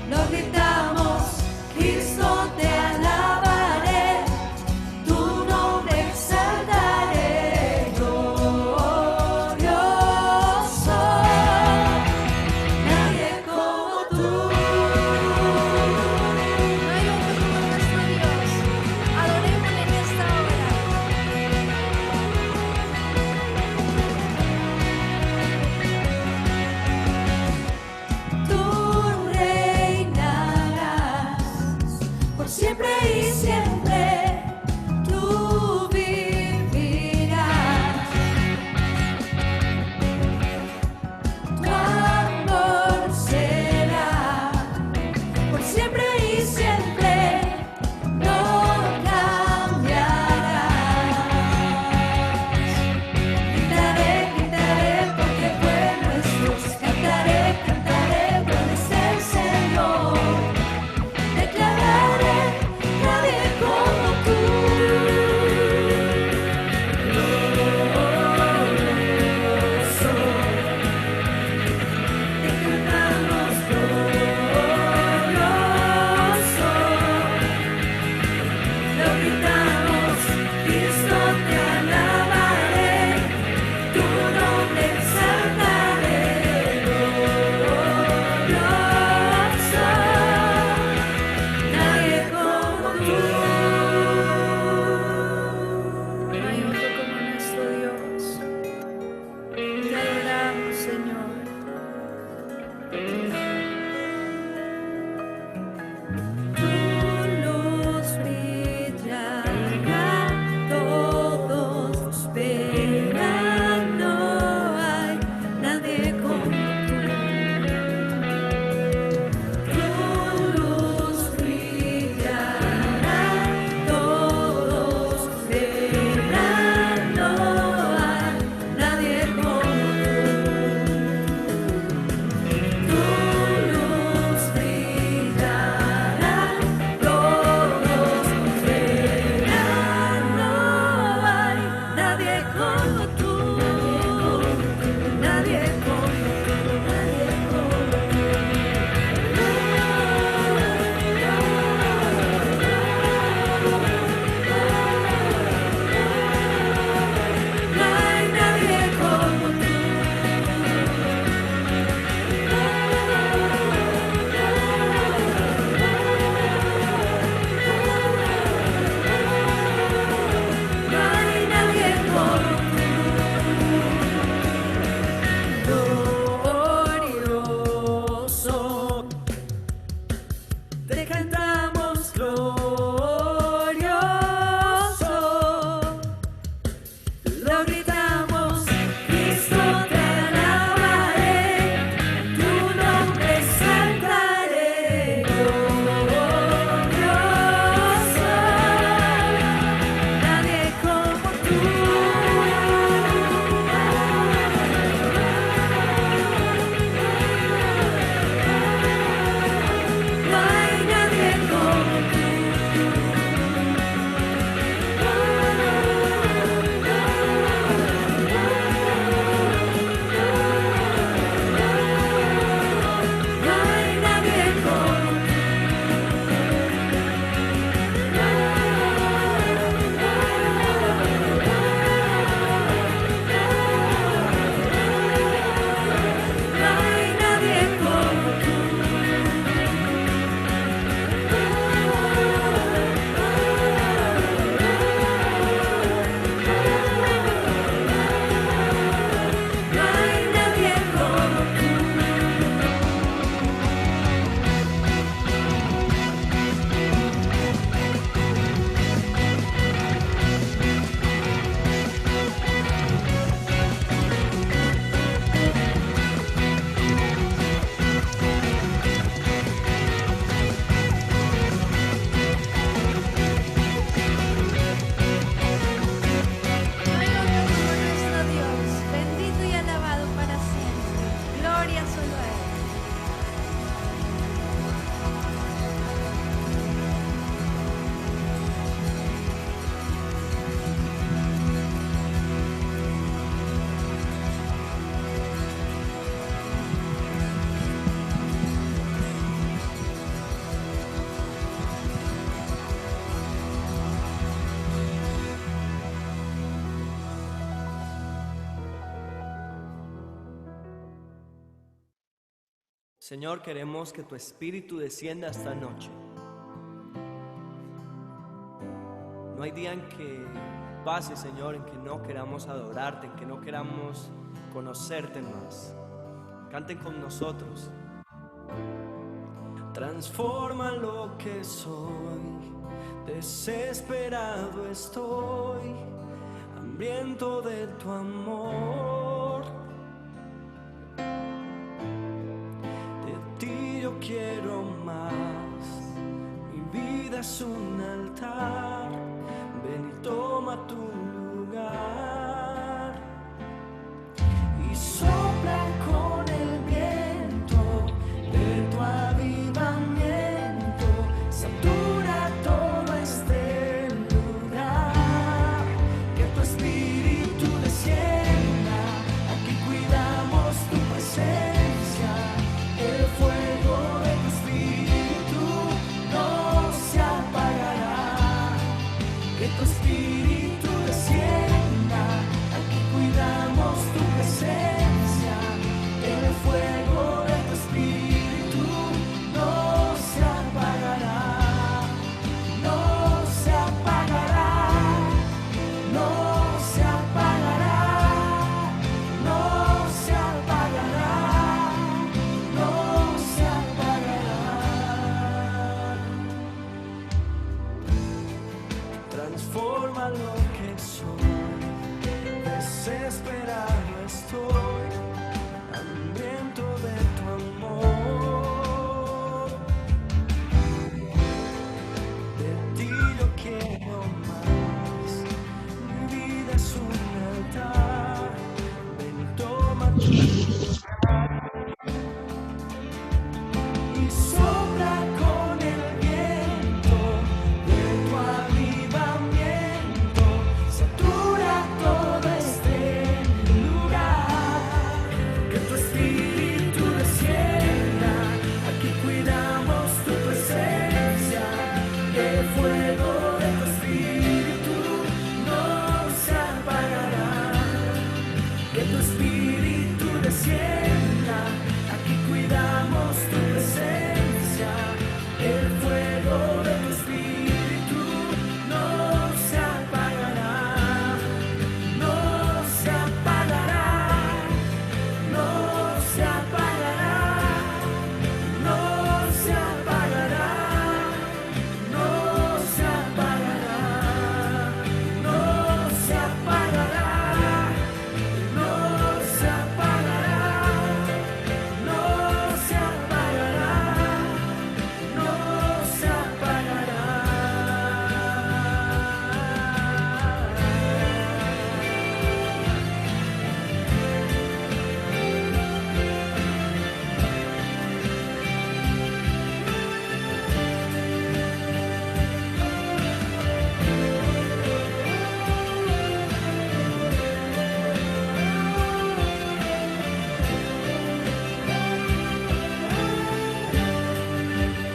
lo gritamos, Cristo te alabaré, tu nombre exaltaré, glorioso, nadie como tú. No hay otro como nuestro Dios. Adorémosle en esta hora. Tú reinas Señor, queremos que tu Espíritu descienda esta noche. No hay día en que pase, Señor, en que no queramos adorarte, en que no queramos conocerte más. Canten con nosotros. Transforma lo que soy, desesperado estoy, hambriento de tu amor. De ti yo quiero más, mi vida es un altar, ven y toma tu lugar. Y sopla con el viento de tu avivamiento, satura todo este lugar, que tu espíritu descienda, aquí cuidamos tu presencia, el fuego de tu espíritu no se apagará, que tu espíritu descienda, aquí cuidamos tu presencia, el fuego de tu espíritu no se apagará, no se apagará, no se apagará, no se apagará, no se apagará. Transforma lo que soy, desesperado estoy, hambriento de tu amor. De ti yo quiero más, mi vida es un altar, ven y toma tu lugar. Y sopla con el viento de tu avivamiento, satura todo este lugar, que tu espíritu descienda, aquí cuidamos tu presencia, el fuego de tu espíritu no se apagará, que tu espíritu descienda, aquí cuidamos tu presencia, el fuego de tu espíritu no se apagará, no se apagará, no se apagará, no se apagará, no se apagará, no se apagará, no se apagará, no se apagará, no se apagará.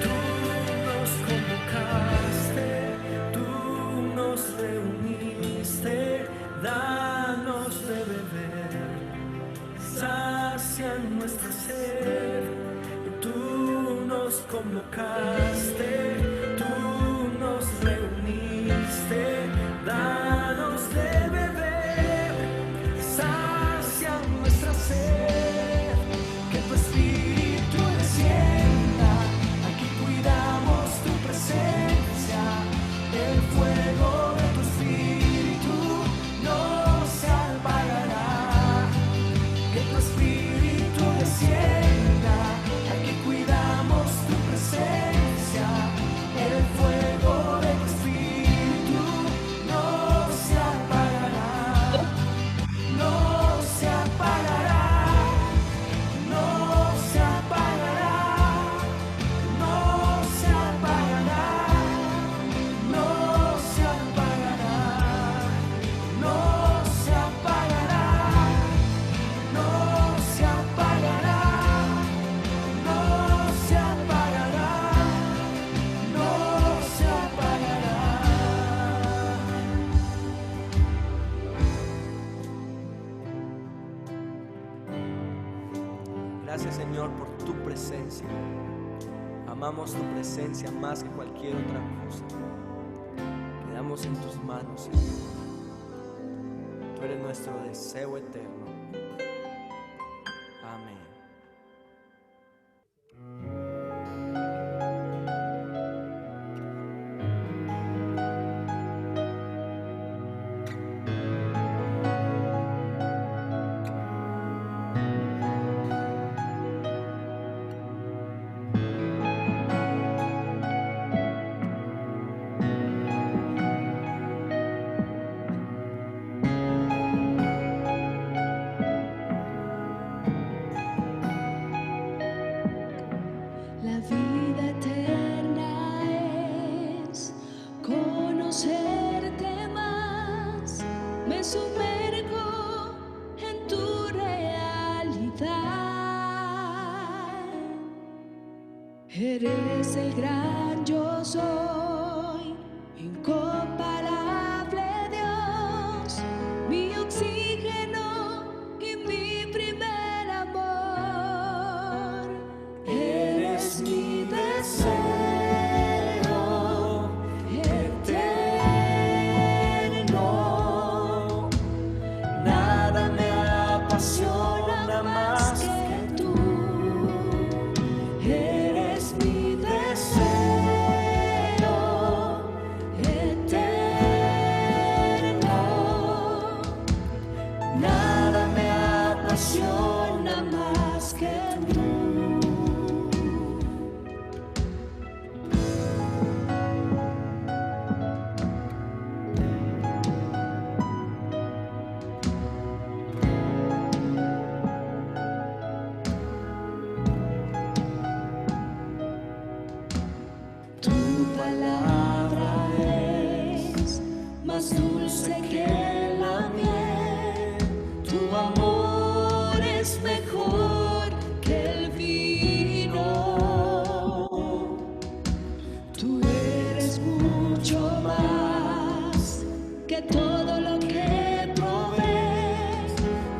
Tú nos convocaste, tú nos reuniste, danos de beber, sacia nuestra sed. Tú nos convocaste, tú nos reuniste, danos de beber, sacia nuestra sed, que tu espíritu descienda, aquí cuidamos tu presencia, el fuego de tu espíritu no se apagará, que tu espíritu descienda, aquí cuidamos tu presencia, amamos tu presencia más que cualquier otra cosa. Quedamos en tus manos, Señor. Tú eres nuestro deseo eterno. Amén. La vida eterna es conocerte más. Me sumerjo en tu realidad. Eres el gran yo soy, incomparable Dios, mi oxígeno y mi primer amor. Eres mi deseo eterno. Nada me apasiona más que tú. Eres mi deseo eterno. Nada me apasiona más que tú. Tu palabra es más dulce que la miel. Tu amor es mejor que el vino. Tú eres mucho más que todo lo que probé.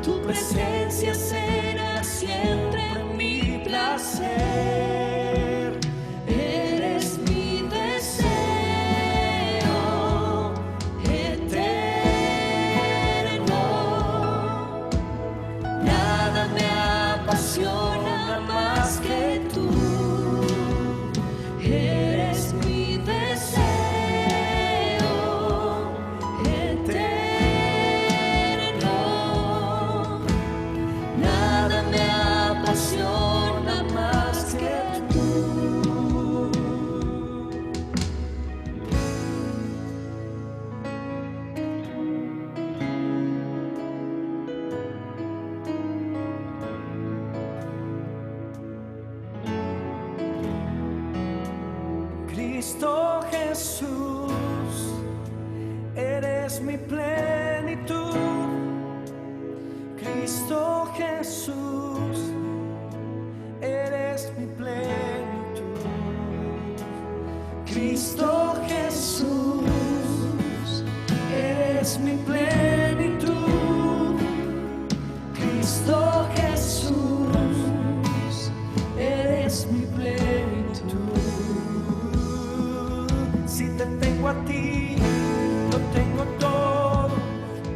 Tu presencia será siempre mi placer. Eres mi deseo eterno. Nada me apasiona más que tú. Eres mi deseo eterno. Nada me apasiona más que tú. Cristo Jesús, eres mi plenitud. Cristo Jesús, eres mi plenitud. Cristo Jesús, eres mi plenitud. Cristo Jesús, eres mi plenitud. Si te tengo a ti, lo tengo todo,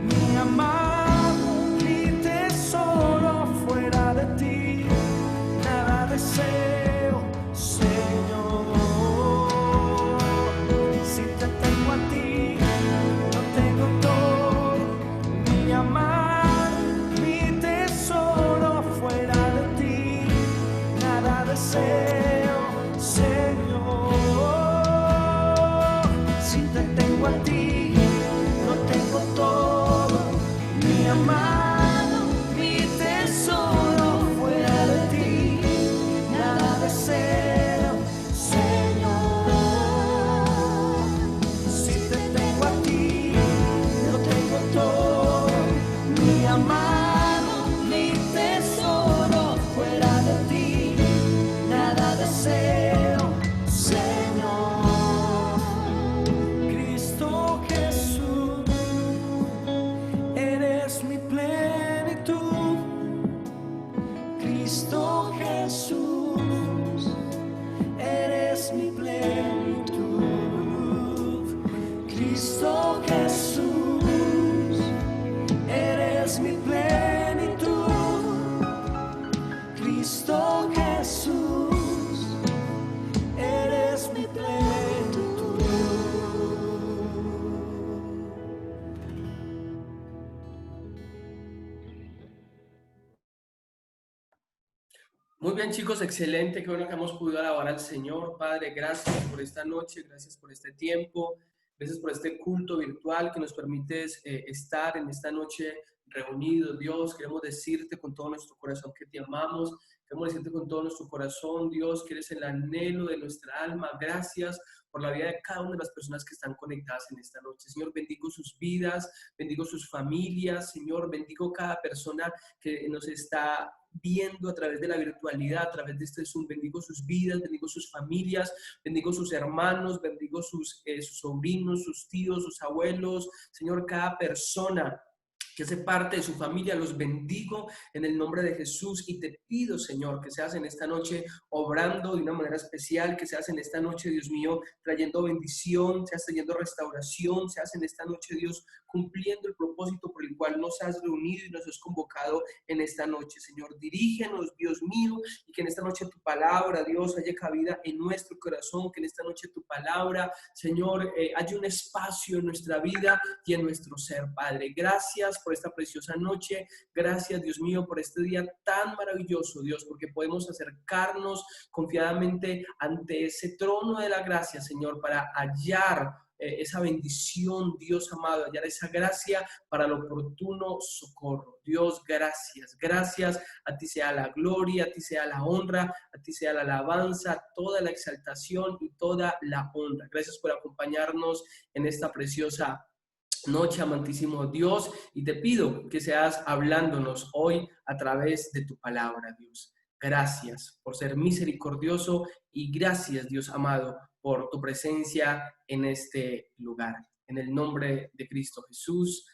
mi amado, mi tesoro. Fuera de ti, nada deseo, Señor. Si te tengo a ti, lo tengo todo, mi amado, mi tesoro. Fuera de ti, nada deseo, Señor. Si te tengo a ti, lo tengo todo, mi amado, mi tesoro. Fuera de ti, nada deseo, Señor. Si te tengo a ti, lo tengo todo, mi amado, mi tesoro. Fuera de ti, nada deseo, Señor. Cristo eres mi plenitud. Cristo Jesús, eres mi plenitud. Cristo Jesús, eres mi plenitud. Muy bien, chicos, excelente, qué bueno que hemos podido alabar al Señor. Padre, gracias por esta noche, gracias por este tiempo, gracias por este culto virtual que nos permites estar en esta noche reunidos. Dios, queremos decirte con todo nuestro corazón que te amamos, queremos decirte con todo nuestro corazón, Dios, que eres el anhelo de nuestra alma. Gracias por la vida de cada una de las personas que están conectadas en esta noche. Señor, bendigo sus vidas, bendigo sus familias, Señor, bendigo cada persona que nos está viendo a través de la virtualidad, a través de este Zoom. Bendigo sus vidas, bendigo sus familias, bendigo sus hermanos, bendigo sus sobrinos, sus tíos, sus abuelos. Señor, cada persona que hace parte de su familia, los bendigo en el nombre de Jesús y te pido, Señor, que seas en esta noche obrando de una manera especial, que seas en esta noche, Dios mío, trayendo bendición, seas trayendo restauración, seas en esta noche, Dios, cumpliendo el propósito por el cual nos has reunido y nos has convocado en esta noche. Señor, dirígenos, Dios mío, y que en esta noche tu palabra, Dios, haya cabida en nuestro corazón, que en esta noche tu palabra, Señor, haya un espacio en nuestra vida y en nuestro ser, Padre. Gracias por esta preciosa noche. Gracias, Dios mío, por este día tan maravilloso, Dios, porque podemos acercarnos confiadamente ante ese trono de la gracia, Señor, para hallar esa bendición, Dios amado, hallar esa gracia para el oportuno socorro. Dios, gracias, gracias. A ti sea la gloria, a ti sea la honra, a ti sea la alabanza, toda la exaltación y toda la honra. Gracias por acompañarnos en esta preciosa noche, amantísimo Dios, y te pido que seas hablándonos hoy a través de tu palabra, Dios. Gracias por ser misericordioso y gracias, Dios amado, por tu presencia en este lugar. En el nombre de Cristo Jesús,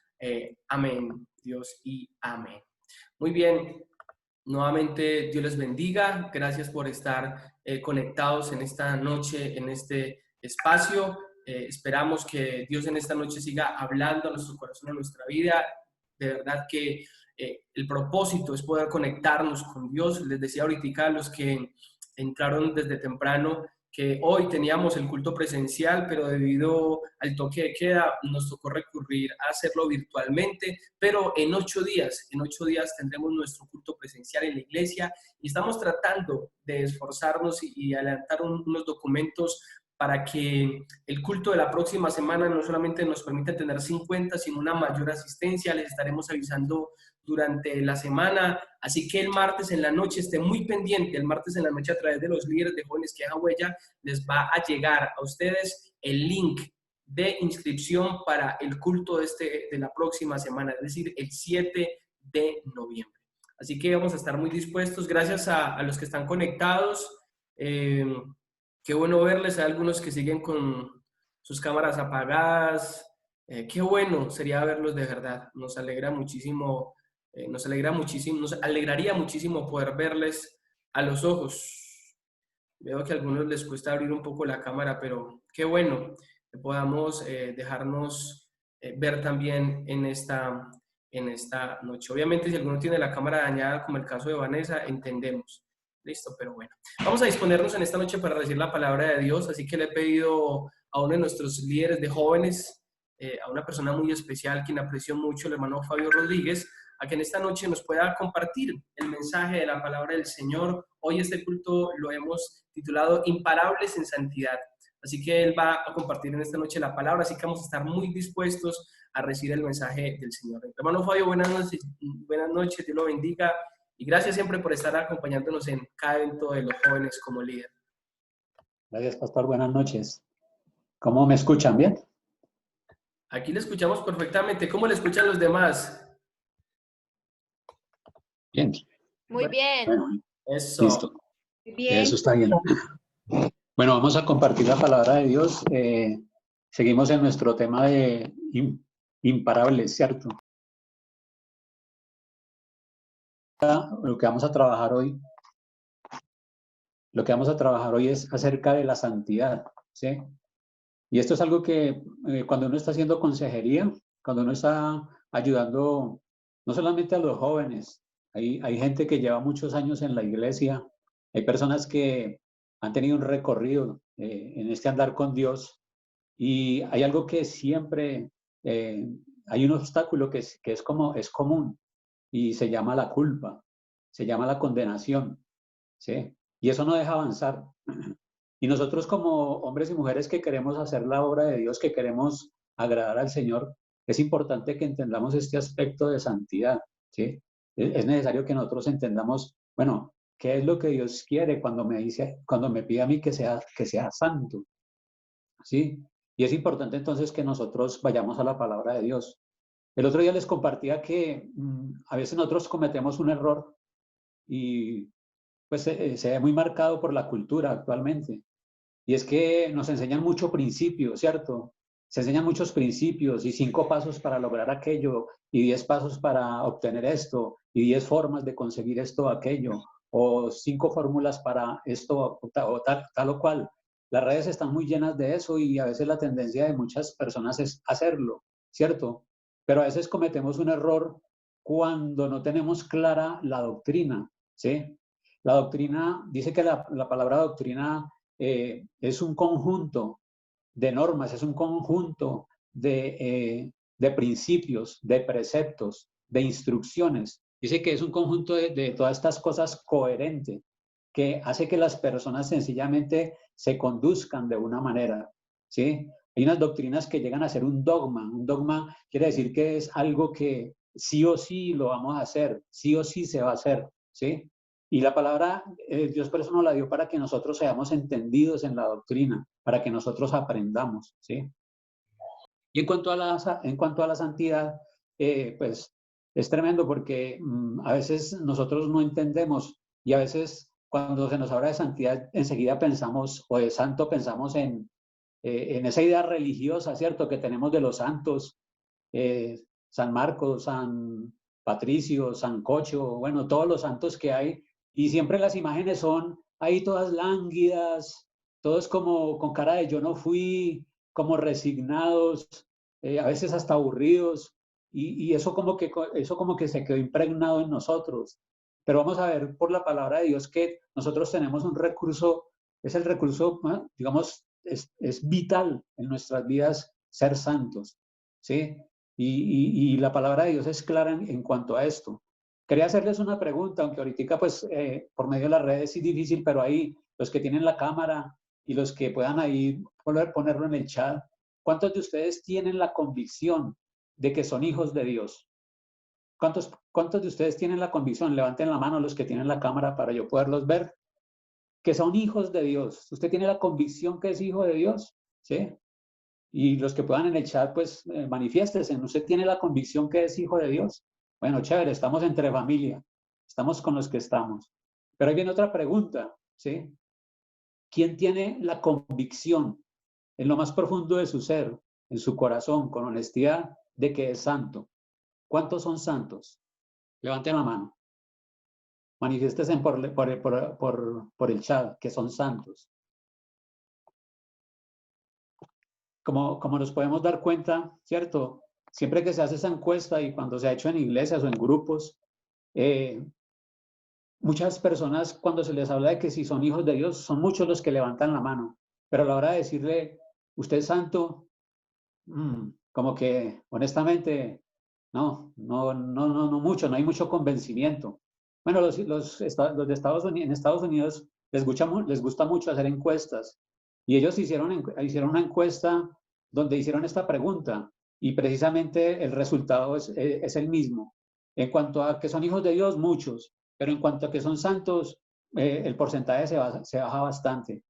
amén, Dios, y amén. Muy bien, nuevamente Dios les bendiga. Gracias por estar conectados en esta noche, en este espacio. Esperamos que Dios en esta noche siga hablando a nuestro corazón, a nuestra vida. De verdad que el propósito es poder conectarnos con Dios. Les decía ahorita a los que entraron desde temprano que hoy teníamos el culto presencial, pero debido al toque de queda nos tocó recurrir a hacerlo virtualmente, pero en 8 días tendremos nuestro culto presencial en la iglesia y estamos tratando de esforzarnos y adelantar unos documentos para que el culto de la próxima semana no solamente nos permita tener 50, sino una mayor asistencia. Les estaremos avisando durante la semana, así que el martes en la noche esté muy pendiente. El martes en la noche a través de los líderes de jóvenes que dejan huella les va a llegar a ustedes el link de inscripción para el culto de la próxima semana, es decir, el 7 de noviembre. Así que vamos a estar muy dispuestos. Gracias a los que están conectados. Qué bueno verles. Hay algunos que siguen con sus cámaras apagadas. Qué bueno sería verlos de verdad. Nos alegra muchísimo, nos alegraría muchísimo poder verles a los ojos. Veo que a algunos les cuesta abrir un poco la cámara, pero qué bueno que podamos dejarnos ver también en esta noche. Obviamente, si alguno tiene la cámara dañada, como el caso de Vanessa, entendemos. Listo, pero bueno. Vamos a disponernos en esta noche para recibir la palabra de Dios, así que le he pedido a uno de nuestros líderes de jóvenes, a una persona muy especial, quien aprecio mucho, el hermano Fabio Rodríguez, a que en esta noche nos pueda compartir el mensaje de la palabra del Señor. Hoy este culto lo hemos titulado Imparables en Santidad. Así que él va a compartir en esta noche la palabra, así que vamos a estar muy dispuestos a recibir el mensaje del Señor. Hermano Fabio, buenas noches, Dios lo bendiga. Y gracias siempre por estar acompañándonos en cada evento de los jóvenes como líder. Gracias, pastor. Buenas noches. ¿Cómo me escuchan? ¿Bien? Aquí le escuchamos perfectamente. ¿Cómo le escuchan los demás? Bien. Muy bien. Bueno, Eso. listo. Bien. Eso está bien. Bueno, vamos a compartir la palabra de Dios. Seguimos en nuestro tema de imparables, ¿cierto? Lo que vamos a trabajar hoy lo que vamos a trabajar hoy es acerca de la santidad, ¿sí? Y esto es algo que cuando uno está haciendo consejería, cuando uno está ayudando no solamente a los jóvenes, hay gente que lleva muchos años en la iglesia, hay personas que han tenido un recorrido en este andar con Dios, y hay algo que siempre, hay un obstáculo que es común, y se llama la culpa, se llama la condenación, ¿sí? Y eso no deja avanzar. Y nosotros como hombres y mujeres que queremos hacer la obra de Dios, que queremos agradar al Señor, es importante que entendamos este aspecto de santidad, ¿sí? Es necesario que nosotros entendamos, bueno, ¿qué es lo que Dios quiere cuando me pide a mí que sea santo? ¿Sí? Y es importante entonces que nosotros vayamos a la palabra de Dios. El otro día les compartía que a veces nosotros cometemos un error y pues se ve muy marcado por la cultura actualmente. Y es que nos enseñan mucho principio, ¿cierto? Se enseñan muchos principios y 5 pasos para lograr aquello, y 10 pasos para obtener esto, y 10 formas de conseguir esto o aquello, o 5 fórmulas para esto o tal o cual. Las redes están muy llenas de eso y a veces la tendencia de muchas personas es hacerlo, ¿cierto? Pero a veces cometemos un error cuando no tenemos clara la doctrina, ¿sí? La doctrina, dice que la palabra doctrina es un conjunto de normas, es un conjunto de principios, de preceptos, de instrucciones. Dice que es un conjunto de todas estas cosas coherente, que hace que las personas sencillamente se conduzcan de una manera, ¿sí? Hay unas doctrinas que llegan a ser un dogma. Un dogma quiere decir que es algo que sí o sí lo vamos a hacer, sí o sí se va a hacer, ¿sí? Y la palabra, Dios por eso nos la dio para que nosotros seamos entendidos en la doctrina, para que nosotros aprendamos, ¿sí? Y en cuanto a la santidad, pues es tremendo porque a veces nosotros no entendemos y a veces cuando se nos habla de santidad, enseguida pensamos, o de santo, pensamos en esa idea religiosa, ¿cierto?, que tenemos de los santos, San Marcos, San Patricio, San Cocho, bueno, todos los santos que hay, y siempre las imágenes son ahí todas lánguidas, todos como con cara de yo no fui, como resignados, a veces hasta aburridos, y eso como que se quedó impregnado en nosotros. Pero vamos a ver por la palabra de Dios que nosotros tenemos un recurso, es el recurso, digamos, es vital en nuestras vidas ser santos, ¿sí? Y la palabra de Dios es clara en cuanto a esto. Quería hacerles una pregunta, aunque ahorita pues por medio de las redes es difícil, pero ahí los que tienen la cámara y los que puedan ahí ponerlo en el chat, ¿cuántos de ustedes tienen la convicción de que son hijos de Dios? ¿Cuántos de ustedes tienen la convicción? Levanten la mano los que tienen la cámara para yo poderlos ver, que son hijos de Dios. ¿Usted tiene la convicción que es hijo de Dios? ¿Sí? Y los que puedan en el chat, pues manifiéstese. ¿Usted tiene la convicción que es hijo de Dios? Bueno, chévere, estamos entre familia. Estamos con los que estamos. Pero ahí viene otra pregunta, ¿sí? ¿Quién tiene la convicción en lo más profundo de su ser, en su corazón, con honestidad, de que es santo? ¿Cuántos son santos? Levanten la mano. Manifiéstense por el chat que son santos. Como nos podemos dar cuenta, ¿cierto? Siempre que se hace esa encuesta y cuando se ha hecho en iglesias o en grupos, muchas personas cuando se les habla de que si son hijos de Dios, son muchos los que levantan la mano. Pero a la hora de decirle, usted es santo, como que honestamente, no mucho, no hay mucho convencimiento. Bueno, los de Estados Unidos, en Estados Unidos les gusta mucho hacer encuestas. Y ellos hicieron una encuesta donde hicieron esta pregunta y precisamente el resultado es el mismo. En cuanto a que son hijos de Dios, muchos, pero en cuanto a que son santos, el porcentaje se baja bastante.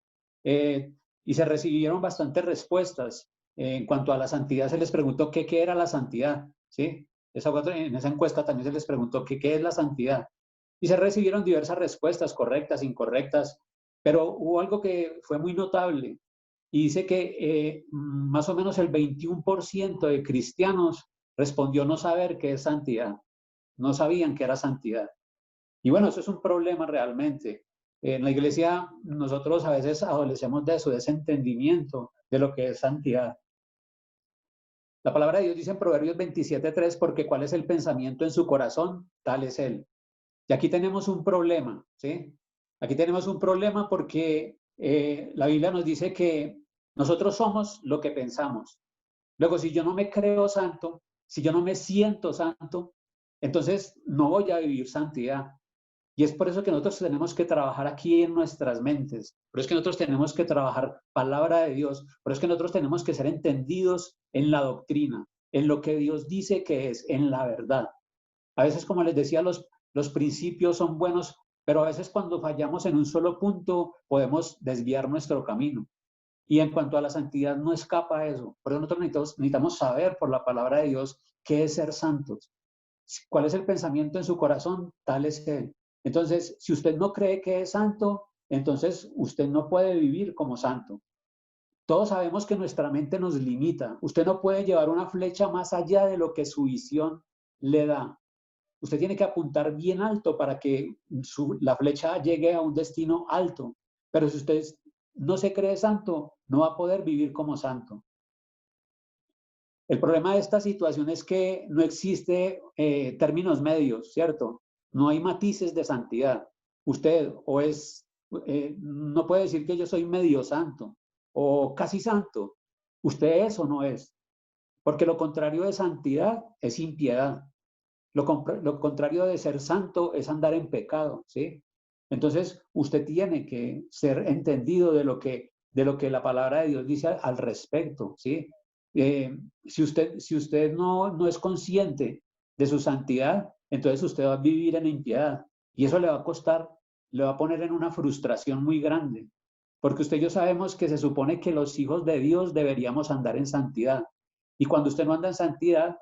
Y se recibieron bastantes respuestas. En cuanto a la santidad, se les preguntó qué era la santidad, ¿sí? En esa encuesta también se les preguntó qué es la santidad. Y se recibieron diversas respuestas, correctas, incorrectas, pero hubo algo que fue muy notable y dice que más o menos el 21% de cristianos respondió no saber qué es santidad, no sabían qué era santidad. Y bueno, eso es un problema realmente. En la iglesia nosotros a veces adolecemos de eso, de ese entendimiento de lo que es santidad. La palabra de Dios dice en Proverbios 27:3, porque cuál es el pensamiento en su corazón, tal es él. Y aquí tenemos un problema, ¿sí? Aquí tenemos un problema porque la Biblia nos dice que nosotros somos lo que pensamos. Luego, si yo no me creo santo, si yo no me siento santo, entonces no voy a vivir santidad. Y es por eso que nosotros tenemos que trabajar aquí en nuestras mentes. Por eso es que nosotros tenemos que trabajar palabra de Dios. Por eso es que nosotros tenemos que ser entendidos en la doctrina, en lo que Dios dice que es, en la verdad. A veces, como les decía, los principios son buenos, pero a veces cuando fallamos en un solo punto podemos desviar nuestro camino. Y en cuanto a la santidad, no escapa a eso. Por eso nosotros necesitamos saber por la palabra de Dios qué es ser santos. ¿Cuál es el pensamiento en su corazón? Tal es él. Entonces, si usted no cree que es santo, entonces usted no puede vivir como santo. Todos sabemos que nuestra mente nos limita. Usted no puede llevar una flecha más allá de lo que su visión le da. Usted tiene que apuntar bien alto para que la flecha llegue a un destino alto. Pero si usted no se cree santo, no va a poder vivir como santo. El problema de esta situación es que no existe términos medios, ¿cierto? No hay matices de santidad. Usted no puede decir que yo soy medio santo o casi santo. Usted es o no es. Porque lo contrario de santidad es impiedad. Lo contrario de ser santo es andar en pecado, ¿sí? Entonces, usted tiene que ser entendido de lo que la palabra de Dios dice al respecto, ¿sí? Si usted no es consciente de su santidad, entonces usted va a vivir en impiedad. Y eso le va a costar, le va a poner en una frustración muy grande. Porque usted y yo sabemos que se supone que los hijos de Dios deberíamos andar en santidad. Y cuando usted no anda en santidad,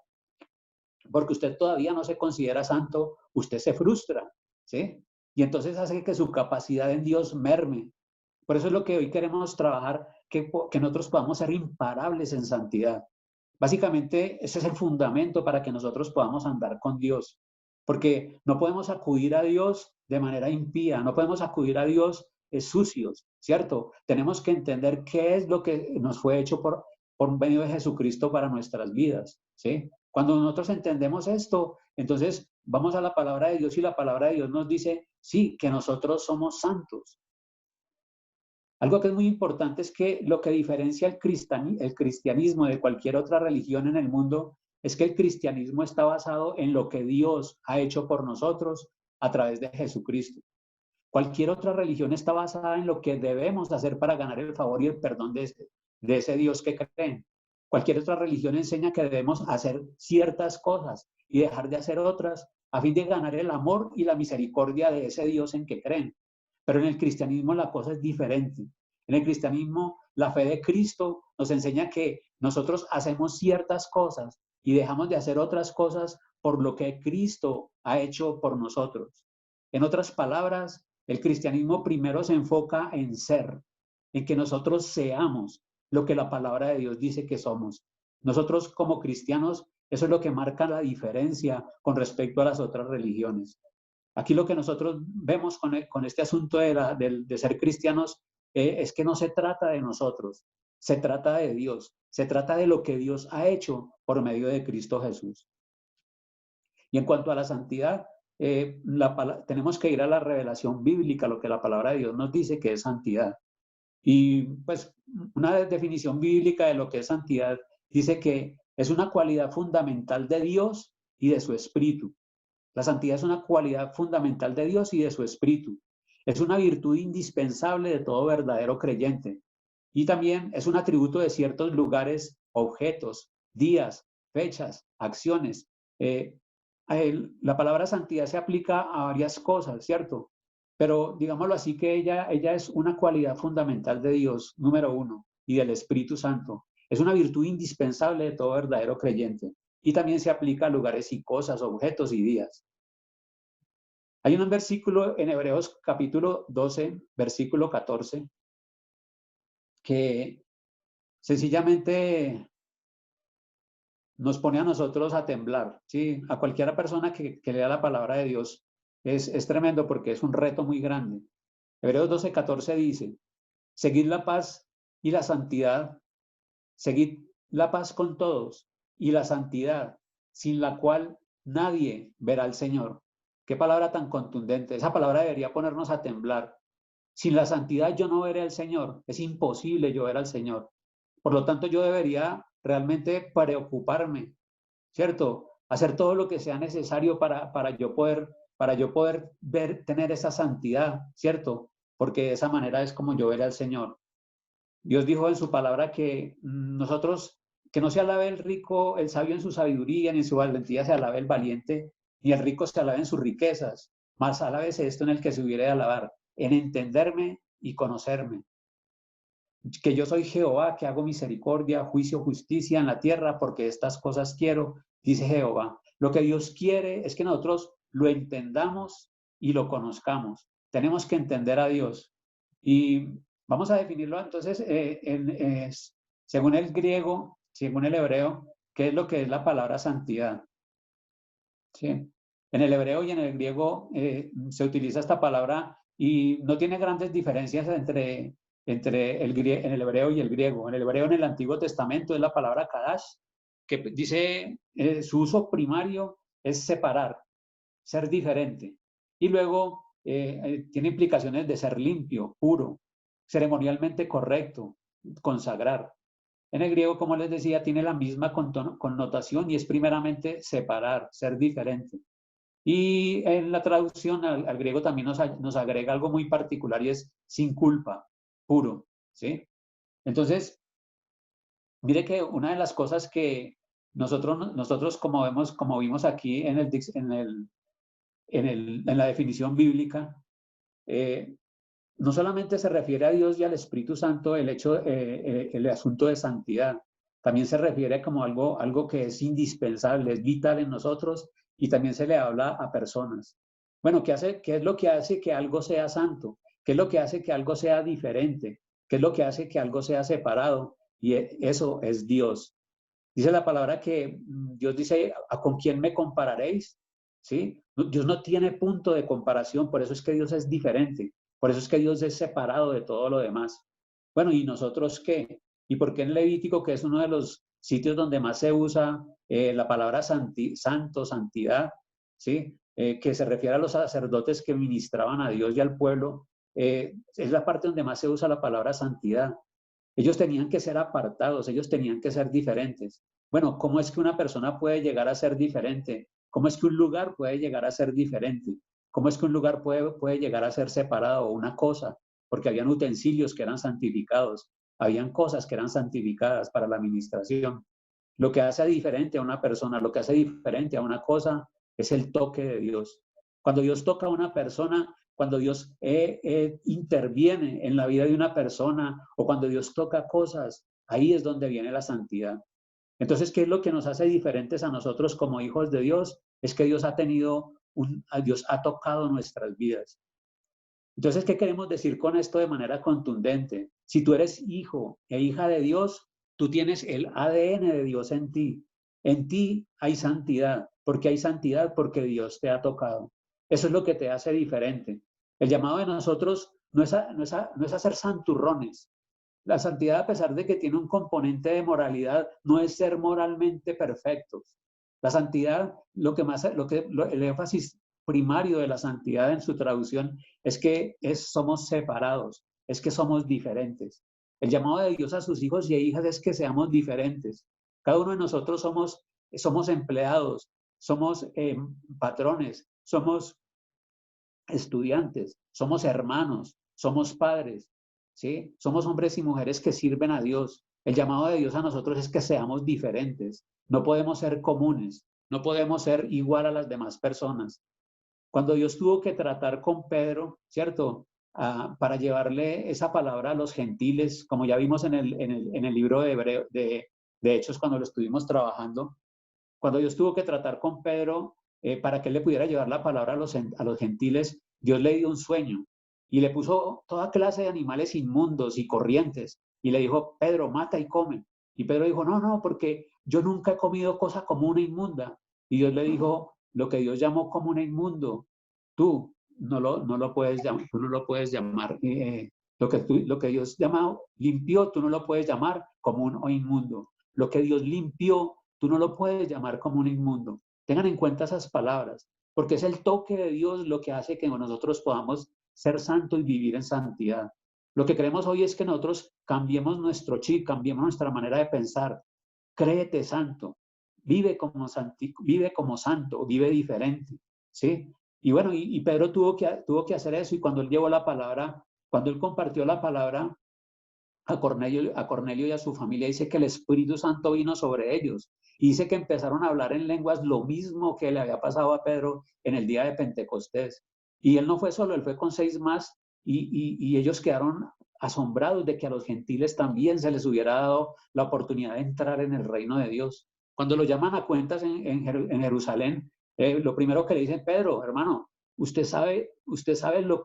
porque usted todavía no se considera santo, usted se frustra, ¿sí? Y entonces hace que su capacidad en Dios merme. Por eso es lo que hoy queremos trabajar, que nosotros podamos ser imparables en santidad. Básicamente, ese es el fundamento para que nosotros podamos andar con Dios. Porque no podemos acudir a Dios de manera impía, no podemos acudir a Dios sucios, ¿cierto? Tenemos que entender qué es lo que nos fue hecho por medio de Jesucristo para nuestras vidas, ¿sí? Cuando nosotros entendemos esto, entonces vamos a la palabra de Dios y la palabra de Dios nos dice, sí, que nosotros somos santos. Algo que es muy importante es que lo que diferencia el cristianismo de cualquier otra religión en el mundo es que el cristianismo está basado en lo que Dios ha hecho por nosotros a través de Jesucristo. Cualquier otra religión está basada en lo que debemos hacer para ganar el favor y el perdón de ese Dios que creen. Cualquier otra religión enseña que debemos hacer ciertas cosas y dejar de hacer otras a fin de ganar el amor y la misericordia de ese Dios en que creen. Pero en el cristianismo la cosa es diferente. En el cristianismo, la fe de Cristo nos enseña que nosotros hacemos ciertas cosas y dejamos de hacer otras cosas por lo que Cristo ha hecho por nosotros. En otras palabras, el cristianismo primero se enfoca en ser, en que nosotros seamos lo que la palabra de Dios dice que somos. Nosotros como cristianos, eso es lo que marca la diferencia con respecto a las otras religiones. Aquí lo que nosotros vemos con este asunto de ser cristianos es que no se trata de nosotros, se trata de Dios, se trata de lo que Dios ha hecho por medio de Cristo Jesús. Y en cuanto a la santidad, tenemos que ir a la revelación bíblica, lo que la palabra de Dios nos dice que es santidad. Y pues una definición bíblica de lo que es santidad dice que es una cualidad fundamental de Dios y de su espíritu. La santidad es una cualidad fundamental de Dios y de su espíritu. Es una virtud indispensable de todo verdadero creyente. Y también es un atributo de ciertos lugares, objetos, días, fechas, acciones. La palabra santidad se aplica a varias cosas, ¿cierto? Pero digámoslo así que ella es una cualidad fundamental de Dios, número uno, y del Espíritu Santo. Es una virtud indispensable de todo verdadero creyente. Y también se aplica a lugares y cosas, objetos y días. Hay un versículo en Hebreos capítulo 12, versículo 14, que sencillamente nos pone a nosotros a temblar, ¿sí? A cualquiera persona que lea la palabra de Dios es tremendo porque es un reto muy grande. Hebreos 12:14 dice, seguid la paz y la santidad, seguid la paz con todos y la santidad, sin la cual nadie verá al Señor. Qué palabra tan contundente. Esa palabra debería ponernos a temblar. Sin la santidad yo no veré al Señor. Es imposible yo ver al Señor. Por lo tanto, yo debería realmente preocuparme, ¿cierto? Hacer todo lo que sea necesario para yo poder ver, tener esa santidad, ¿cierto? Porque de esa manera es como yo veré al Señor. Dios dijo en su palabra que nosotros, que no se alabe el rico, el sabio en su sabiduría, ni en su valentía se alabe el valiente, ni el rico se alabe en sus riquezas, mas alábese esto en el que se hubiere de alabar, en entenderme y conocerme. Que yo soy Jehová, que hago misericordia, juicio, justicia en la tierra, porque estas cosas quiero, dice Jehová. Lo que Dios quiere es que nosotros lo entendamos y lo conozcamos. Tenemos que entender a Dios. Y vamos a definirlo entonces según el griego, según el hebreo, ¿qué es lo que es la palabra santidad? ¿Sí? En el hebreo y en el griego se utiliza esta palabra y no tiene grandes diferencias entre en el hebreo y el griego. En el hebreo, en el Antiguo Testamento, es la palabra kadash, que dice, su uso primario es separar, ser diferente. Y luego tiene implicaciones de ser limpio, puro, ceremonialmente correcto, consagrar. En el griego, como les decía, tiene la misma connotación y es primeramente separar, ser diferente. Y en la traducción al griego también nos agrega algo muy particular y es sin culpa, puro, ¿sí? Entonces, mire que una de las cosas que nosotros como vimos aquí en la definición bíblica, no solamente se refiere a Dios y al Espíritu Santo el asunto de santidad, también se refiere como algo que es indispensable, es vital en nosotros y también se le habla a personas. Bueno, ¿qué es lo que hace que algo sea santo? ¿Qué es lo que hace que algo sea diferente? ¿Qué es lo que hace que algo sea separado? Y eso es Dios. Dice la palabra que Dios dice, ¿con quién me compararéis? ¿Sí? Dios no tiene punto de comparación, por eso es que Dios es diferente, por eso es que Dios es separado de todo lo demás. Bueno, ¿y nosotros qué? ¿Y por qué en Levítico, que es uno de los sitios donde más se usa la palabra santo, santidad, ¿sí? Que se refiere a los sacerdotes que ministraban a Dios y al pueblo, es la parte donde más se usa la palabra santidad. Ellos tenían que ser apartados, ellos tenían que ser diferentes. Bueno, ¿cómo es que una persona puede llegar a ser diferente? ¿Cómo es que un lugar puede llegar a ser diferente? ¿Cómo es que un lugar puede llegar a ser separado o una cosa? Porque habían utensilios que eran santificados, habían cosas que eran santificadas para la administración. Lo que hace diferente a una persona, lo que hace diferente a una cosa, es el toque de Dios. Cuando Dios toca a una persona, cuando Dios interviene en la vida de una persona o cuando Dios toca cosas, ahí es donde viene la santidad. Entonces, ¿qué es lo que nos hace diferentes a nosotros como hijos de Dios? Es que Dios Dios ha tocado nuestras vidas. Entonces, ¿qué queremos decir con esto de manera contundente? Si tú eres hijo e hija de Dios, tú tienes el ADN de Dios en ti. En ti hay santidad. ¿Por qué hay santidad? Porque Dios te ha tocado. Eso es lo que te hace diferente. El llamado de nosotros no es a ser santurrones. La santidad, a pesar de que tiene un componente de moralidad, no es ser moralmente perfectos. La santidad, el énfasis primario de la santidad en su traducción es que somos separados, es que somos diferentes. El llamado de Dios a sus hijos y hijas es que seamos diferentes. Cada uno de nosotros somos empleados, somos patrones, somos estudiantes, somos hermanos, somos padres, ¿sí? Somos hombres y mujeres que sirven a Dios. El llamado de Dios a nosotros es que seamos diferentes. No podemos ser comunes, no podemos ser igual a las demás personas. Cuando Dios tuvo que tratar con Pedro, ¿cierto? Para llevarle esa palabra a los gentiles, como ya vimos en el libro de Hechos cuando lo estuvimos trabajando, cuando Dios tuvo que tratar con Pedro para que él le pudiera llevar la palabra a los gentiles, Dios le dio un sueño y le puso toda clase de animales inmundos y corrientes y le dijo, Pedro, mata y come. Y Pedro dijo, no, porque yo nunca he comido cosa común e inmunda. Y Dios le dijo, lo que Dios llamó común e inmundo, tú no lo puedes llamar, tú no lo puedes llamar, lo que Dios limpió, tú no lo puedes llamar común o inmundo. Lo que Dios limpió, tú no lo puedes llamar común o inmundo. Tengan en cuenta esas palabras, porque es el toque de Dios lo que hace que nosotros podamos ser santos y vivir en santidad. Lo que queremos hoy es que nosotros cambiemos nuestro chip, cambiemos nuestra manera de pensar. Créete santo, vive como santo, vive diferente, ¿sí? Y bueno, y Pedro tuvo que hacer eso, y cuando él llevó la palabra, cuando él compartió la palabra a Cornelio y a su familia, dice que el Espíritu Santo vino sobre ellos, y dice que empezaron a hablar en lenguas, lo mismo que le había pasado a Pedro en el día de Pentecostés. Y él no fue solo, él fue con 6 más, y ellos quedaron asombrados de que a los gentiles también se les hubiera dado la oportunidad de entrar en el reino de Dios. Cuando lo llaman a cuentas en Jerusalén, lo primero que le dicen: Pedro, hermano, usted sabe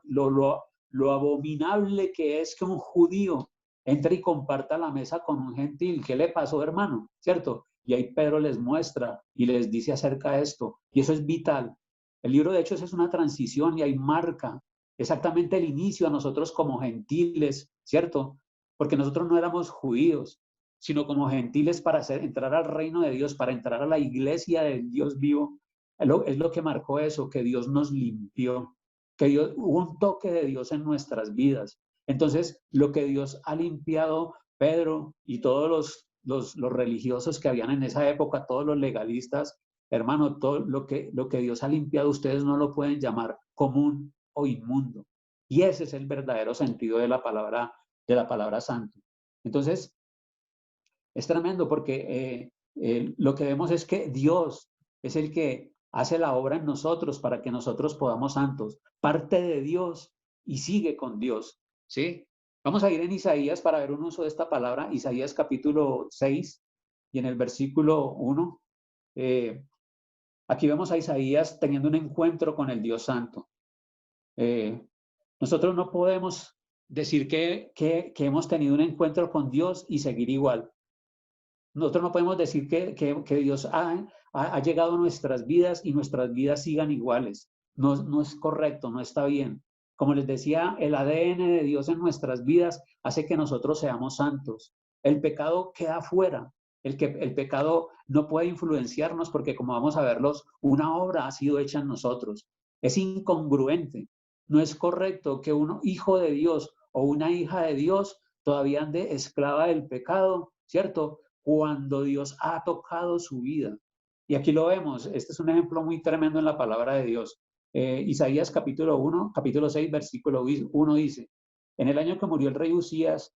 lo abominable que es que un judío entre y comparta la mesa con un gentil. ¿Qué le pasó, hermano? ¿Cierto? Y ahí Pedro les muestra y les dice acerca de esto. Y eso es vital. El libro de Hechos es una transición y ahí marca exactamente el inicio a nosotros como gentiles, ¿cierto? Porque nosotros no éramos judíos, sino como gentiles para entrar al reino de Dios, para entrar a la iglesia del Dios vivo. Es lo que marcó eso, que Dios nos limpió, que hubo un toque de Dios en nuestras vidas. Entonces, lo que Dios ha limpiado, Pedro y todos los religiosos que habían en esa época, todos los legalistas, hermano, todo lo que Dios ha limpiado, ustedes no lo pueden llamar común o inmundo. Y ese es el verdadero sentido de la palabra santo. Entonces, es tremendo porque lo que vemos es que Dios es el que hace la obra en nosotros para que nosotros podamos santos. Parte de Dios y sigue con Dios, ¿sí? Vamos a ir en Isaías para ver un uso de esta palabra, Isaías capítulo 6 y en el versículo 1. Aquí vemos a Isaías teniendo un encuentro con el Dios Santo. Nosotros no podemos decir que hemos tenido un encuentro con Dios y seguir igual. Nosotros no podemos decir que Dios ha llegado a nuestras vidas y nuestras vidas sigan iguales. No es correcto, no está bien. Como les decía, el ADN de Dios en nuestras vidas hace que nosotros seamos santos. El pecado queda fuera. El pecado no puede influenciarnos porque, como vamos a verlos, una obra ha sido hecha en nosotros. Es incongruente. No es correcto que un hijo de Dios o una hija de Dios todavía ande esclava del pecado, ¿cierto? Cuando Dios ha tocado su vida. Y aquí lo vemos, este es un ejemplo muy tremendo en la palabra de Dios. Isaías capítulo 6, versículo 1 dice: en el año que murió el rey Usías,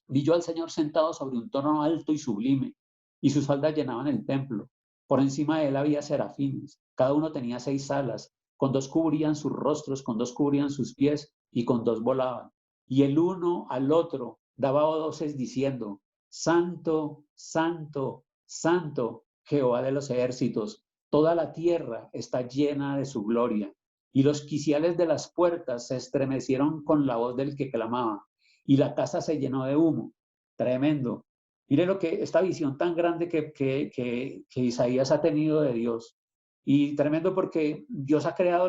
vi yo al Señor sentado sobre un trono alto y sublime, y sus faldas llenaban el templo. Por encima de él había serafines, cada uno tenía 6 alas, con 2 cubrían sus rostros, con 2 cubrían sus pies, y con 2 volaban. Y el uno al otro daba voces diciendo: Santo, santo, santo, Jehová de los ejércitos, toda la tierra está llena de su gloria. Y los quiciales de las puertas se estremecieron con la voz del que clamaba, y la casa se llenó de humo. Tremendo. Mire esta visión tan grande que Isaías ha tenido de Dios. Y tremendo porque Dios ha creado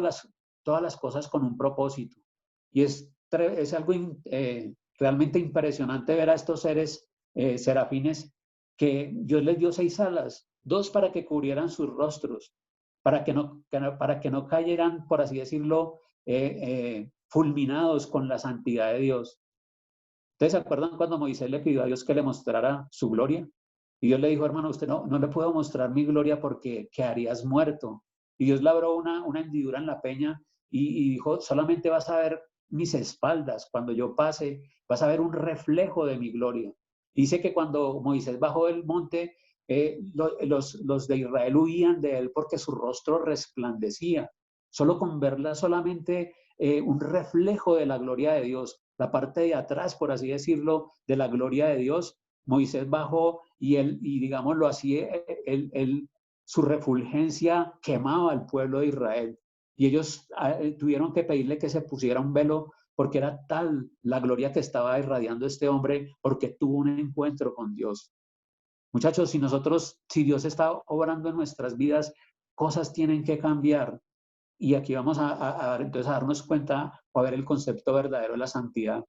todas las cosas con un propósito. Y es algo realmente impresionante ver a estos seres serafines, que Dios les dio 6 alas, 2 para que cubrieran sus rostros, para que no cayeran, por así decirlo, fulminados con la santidad de Dios. ¿Ustedes se acuerdan cuando Moisés le pidió a Dios que le mostrara su gloria? Y Dios le dijo: hermano, usted no le puedo mostrar mi gloria porque quedarías muerto. Y Dios labró una hendidura en la peña y dijo: solamente vas a ver mis espaldas, cuando yo pase, vas a ver un reflejo de mi gloria. Dice que cuando Moisés bajó del monte, los de Israel huían de él porque su rostro resplandecía. Solo con verla solamente un reflejo de la gloria de Dios, la parte de atrás, por así decirlo, de la gloria de Dios, Moisés bajó y digámoslo así, su refulgencia quemaba al pueblo de Israel. Y ellos tuvieron que pedirle que se pusiera un velo porque era tal la gloria que estaba irradiando este hombre, porque tuvo un encuentro con Dios. Muchachos, si Dios está obrando en nuestras vidas, cosas tienen que cambiar. Y aquí vamos entonces a darnos cuenta o a ver el concepto verdadero de la santidad.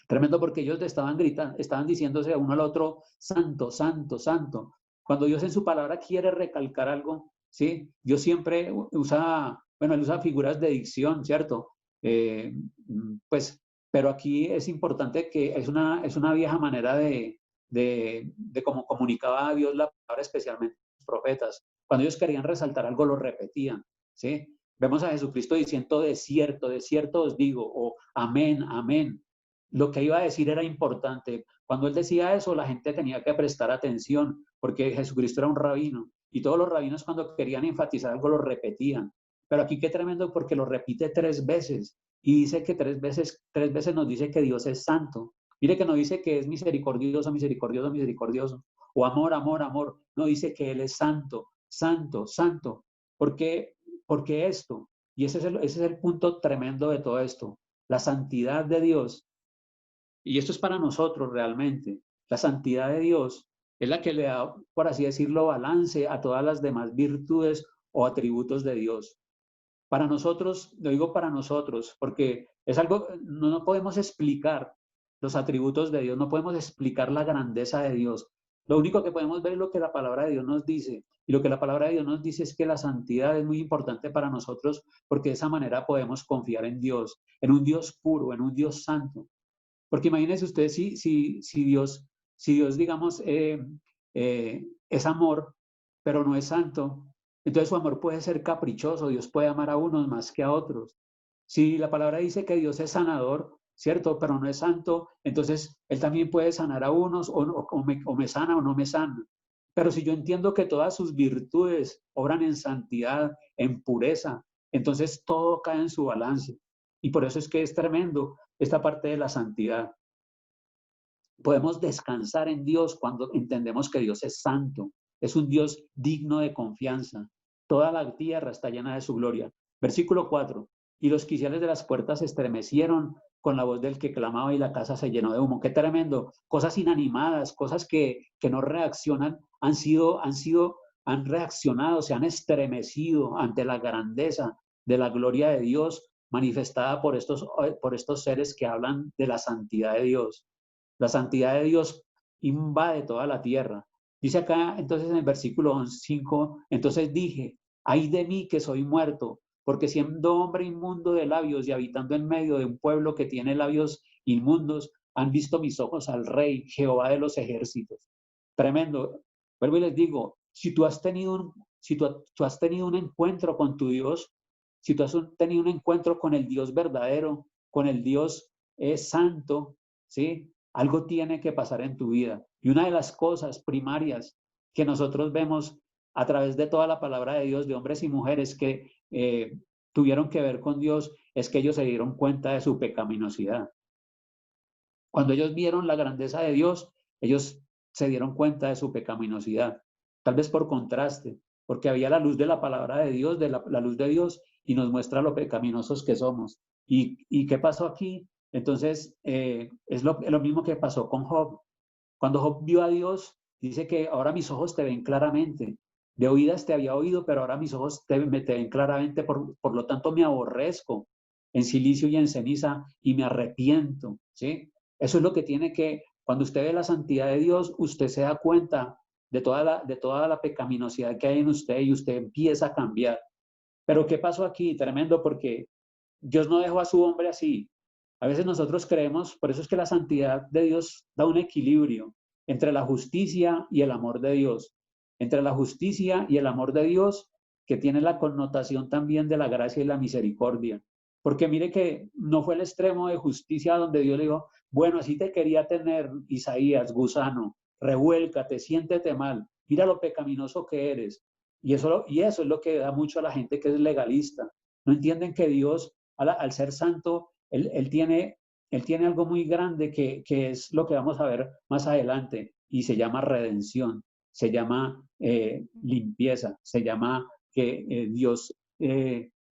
Tremendo, porque ellos estaban gritando, estaban diciéndose uno al otro, santo, santo, santo. Cuando Dios en su palabra quiere recalcar algo, ¿sí? Dios siempre usa, bueno, él usa figuras de dicción, ¿cierto? Pues, pero aquí es importante que es una vieja manera de cómo comunicaba a Dios la palabra, especialmente los profetas. Cuando ellos querían resaltar algo, lo repetían, ¿sí? Vemos a Jesucristo diciendo, de cierto os digo, o amén, amén. Lo que iba a decir era importante. Cuando él decía eso, la gente tenía que prestar atención, porque Jesucristo era un rabino, y todos los rabinos cuando querían enfatizar algo lo repetían. Pero aquí qué tremendo, porque lo repite 3 veces, y dice que 3 veces nos dice que Dios es santo. Mire que no dice que es misericordioso, misericordioso, misericordioso, o amor, amor, amor. No, dice que Él es santo, santo, santo. ¿Por qué? Porque esto, y ese es el punto tremendo de todo esto, la santidad de Dios. Y esto es para nosotros realmente. La santidad de Dios es la que le da, por así decirlo, balance a todas las demás virtudes o atributos de Dios. Para nosotros, lo digo para nosotros, porque es algo, no podemos explicar los atributos de Dios, no podemos explicar la grandeza de Dios. Lo único que podemos ver es lo que la palabra de Dios nos dice. Y lo que la palabra de Dios nos dice es que la santidad es muy importante para nosotros, porque de esa manera podemos confiar en Dios, en un Dios puro, en un Dios santo. Porque imagínense ustedes si Dios, digamos, es amor, pero no es santo, entonces su amor puede ser caprichoso, Dios puede amar a unos más que a otros. Si la palabra dice que Dios es sanador, ¿cierto? Pero no es santo, entonces Él también puede sanar a unos o me sana o no me sana. Pero si yo entiendo que todas sus virtudes obran en santidad, en pureza, entonces todo cae en su balance. Y por eso es que es tremendo esta parte de la santidad. Podemos descansar en Dios cuando entendemos que Dios es santo, es un Dios digno de confianza. Toda la tierra está llena de su gloria. Versículo 4. Y los quiciales de las puertas se estremecieron con la voz del que clamaba y la casa se llenó de humo. Qué tremendo. Cosas inanimadas, cosas que no reaccionan, han reaccionado, se han estremecido ante la grandeza de la gloria de Dios manifestada por estos seres que hablan de la santidad de Dios. La santidad de Dios invade toda la tierra. Dice acá, entonces en el versículo 5, entonces dije, ay de mí que soy muerto, porque siendo hombre inmundo de labios y habitando en medio de un pueblo que tiene labios inmundos, han visto mis ojos al Rey, Jehová de los ejércitos. Tremendo. Vuelvo y les digo, si tú has tenido un encuentro con tu Dios, si tú has tenido un encuentro con el Dios verdadero, con el Dios santo, ¿sí? Algo tiene que pasar en tu vida. Y una de las cosas primarias que nosotros vemos a través de toda la palabra de Dios, de hombres y mujeres que tuvieron que ver con Dios, es que ellos se dieron cuenta de su pecaminosidad. Cuando ellos vieron la grandeza de Dios, ellos se dieron cuenta de su pecaminosidad. Tal vez por contraste, porque había la luz de la palabra de Dios, de la luz de Dios, y nos muestra lo pecaminosos que somos. ¿Y qué pasó aquí? Entonces, es lo mismo que pasó con Job. Cuando Job vio a Dios, dice que ahora mis ojos te ven claramente. De oídas te había oído, pero ahora mis ojos te ven claramente, por lo tanto me aborrezco en silicio y en ceniza y me arrepiento, ¿sí? Eso es lo que tiene que, cuando usted ve la santidad de Dios, usted se da cuenta de toda la pecaminosidad que hay en usted y usted empieza a cambiar. Pero ¿qué pasó aquí? Tremendo, porque Dios no dejó a su hombre así. A veces nosotros creemos, por eso es que la santidad de Dios da un equilibrio entre la justicia y el amor de Dios. Entre la justicia y el amor de Dios, que tiene la connotación también de la gracia y la misericordia. Porque mire que no fue el extremo de justicia donde Dios le dijo, bueno, así te quería tener, Isaías, gusano, revuélcate, siéntete mal, mira lo pecaminoso que eres. Y eso es lo que da mucho a la gente que es legalista. No entienden que Dios, al ser santo, él tiene algo muy grande que es lo que vamos a ver más adelante y se llama redención, se llama limpieza, se llama que Dios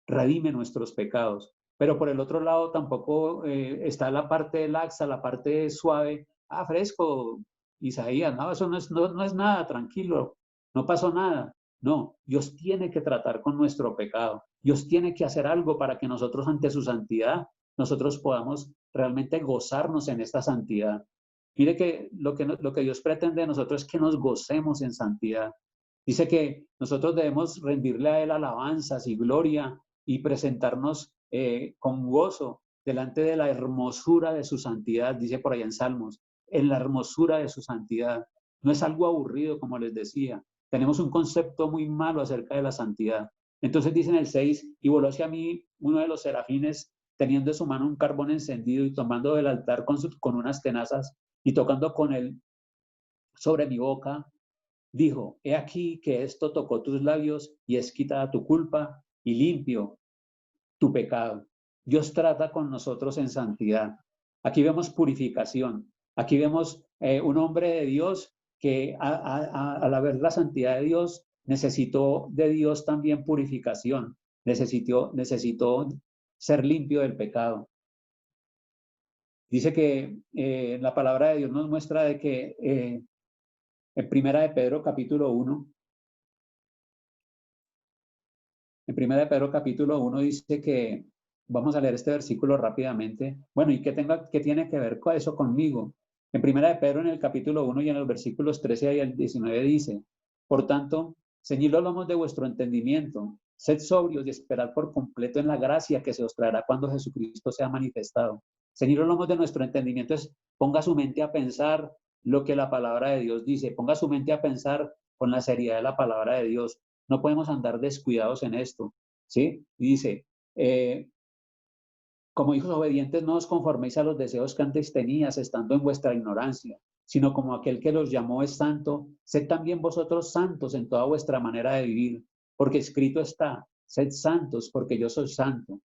redime nuestros pecados. Pero por el otro lado tampoco está la parte laxa, la parte suave. Fresco, Isaías, no, eso no es nada, tranquilo, no pasó nada. No, Dios tiene que tratar con nuestro pecado. Dios tiene que hacer algo para que nosotros ante su santidad, nosotros podamos realmente gozarnos en esta santidad. Mire que lo que Dios pretende de nosotros es que nos gocemos en santidad. Dice que nosotros debemos rendirle a Él alabanzas y gloria y presentarnos con gozo delante de la hermosura de su santidad, dice por allá en Salmos, en la hermosura de su santidad. No es algo aburrido, como les decía. Tenemos un concepto muy malo acerca de la santidad. Entonces dice en el 6, y voló hacia mí uno de los serafines, teniendo en su mano un carbón encendido y tomando del altar con unas tenazas y tocando con él sobre mi boca, dijo, he aquí que esto tocó tus labios y es quitada tu culpa y limpio tu pecado. Dios trata con nosotros en santidad. Aquí vemos purificación. Aquí vemos un hombre de Dios que al ver la santidad de Dios, necesitó de Dios también purificación. Necesitó ser limpio del pecado. Dice que la palabra de Dios nos muestra de que en Primera de Pedro capítulo 1, en Primera de Pedro capítulo 1 dice que, vamos a leer este versículo rápidamente. Bueno, ¿y qué tiene que ver con eso conmigo? En Primera de Pedro en el capítulo 1 y en los versículos 13 y el 19 dice, por tanto, ceñid los lomos de vuestro entendimiento, sed sobrios y esperad por completo en la gracia que se os traerá cuando Jesucristo sea manifestado. Ceñid los lomos de nuestro entendimiento es, ponga su mente a pensar lo que la palabra de Dios dice, ponga su mente a pensar con la seriedad de la palabra de Dios. No podemos andar descuidados en esto, ¿sí? Y dice, como hijos obedientes no os conforméis a los deseos que antes tenías estando en vuestra ignorancia, sino como aquel que los llamó es santo, sed también vosotros santos en toda vuestra manera de vivir, porque escrito está, sed santos porque yo soy santo.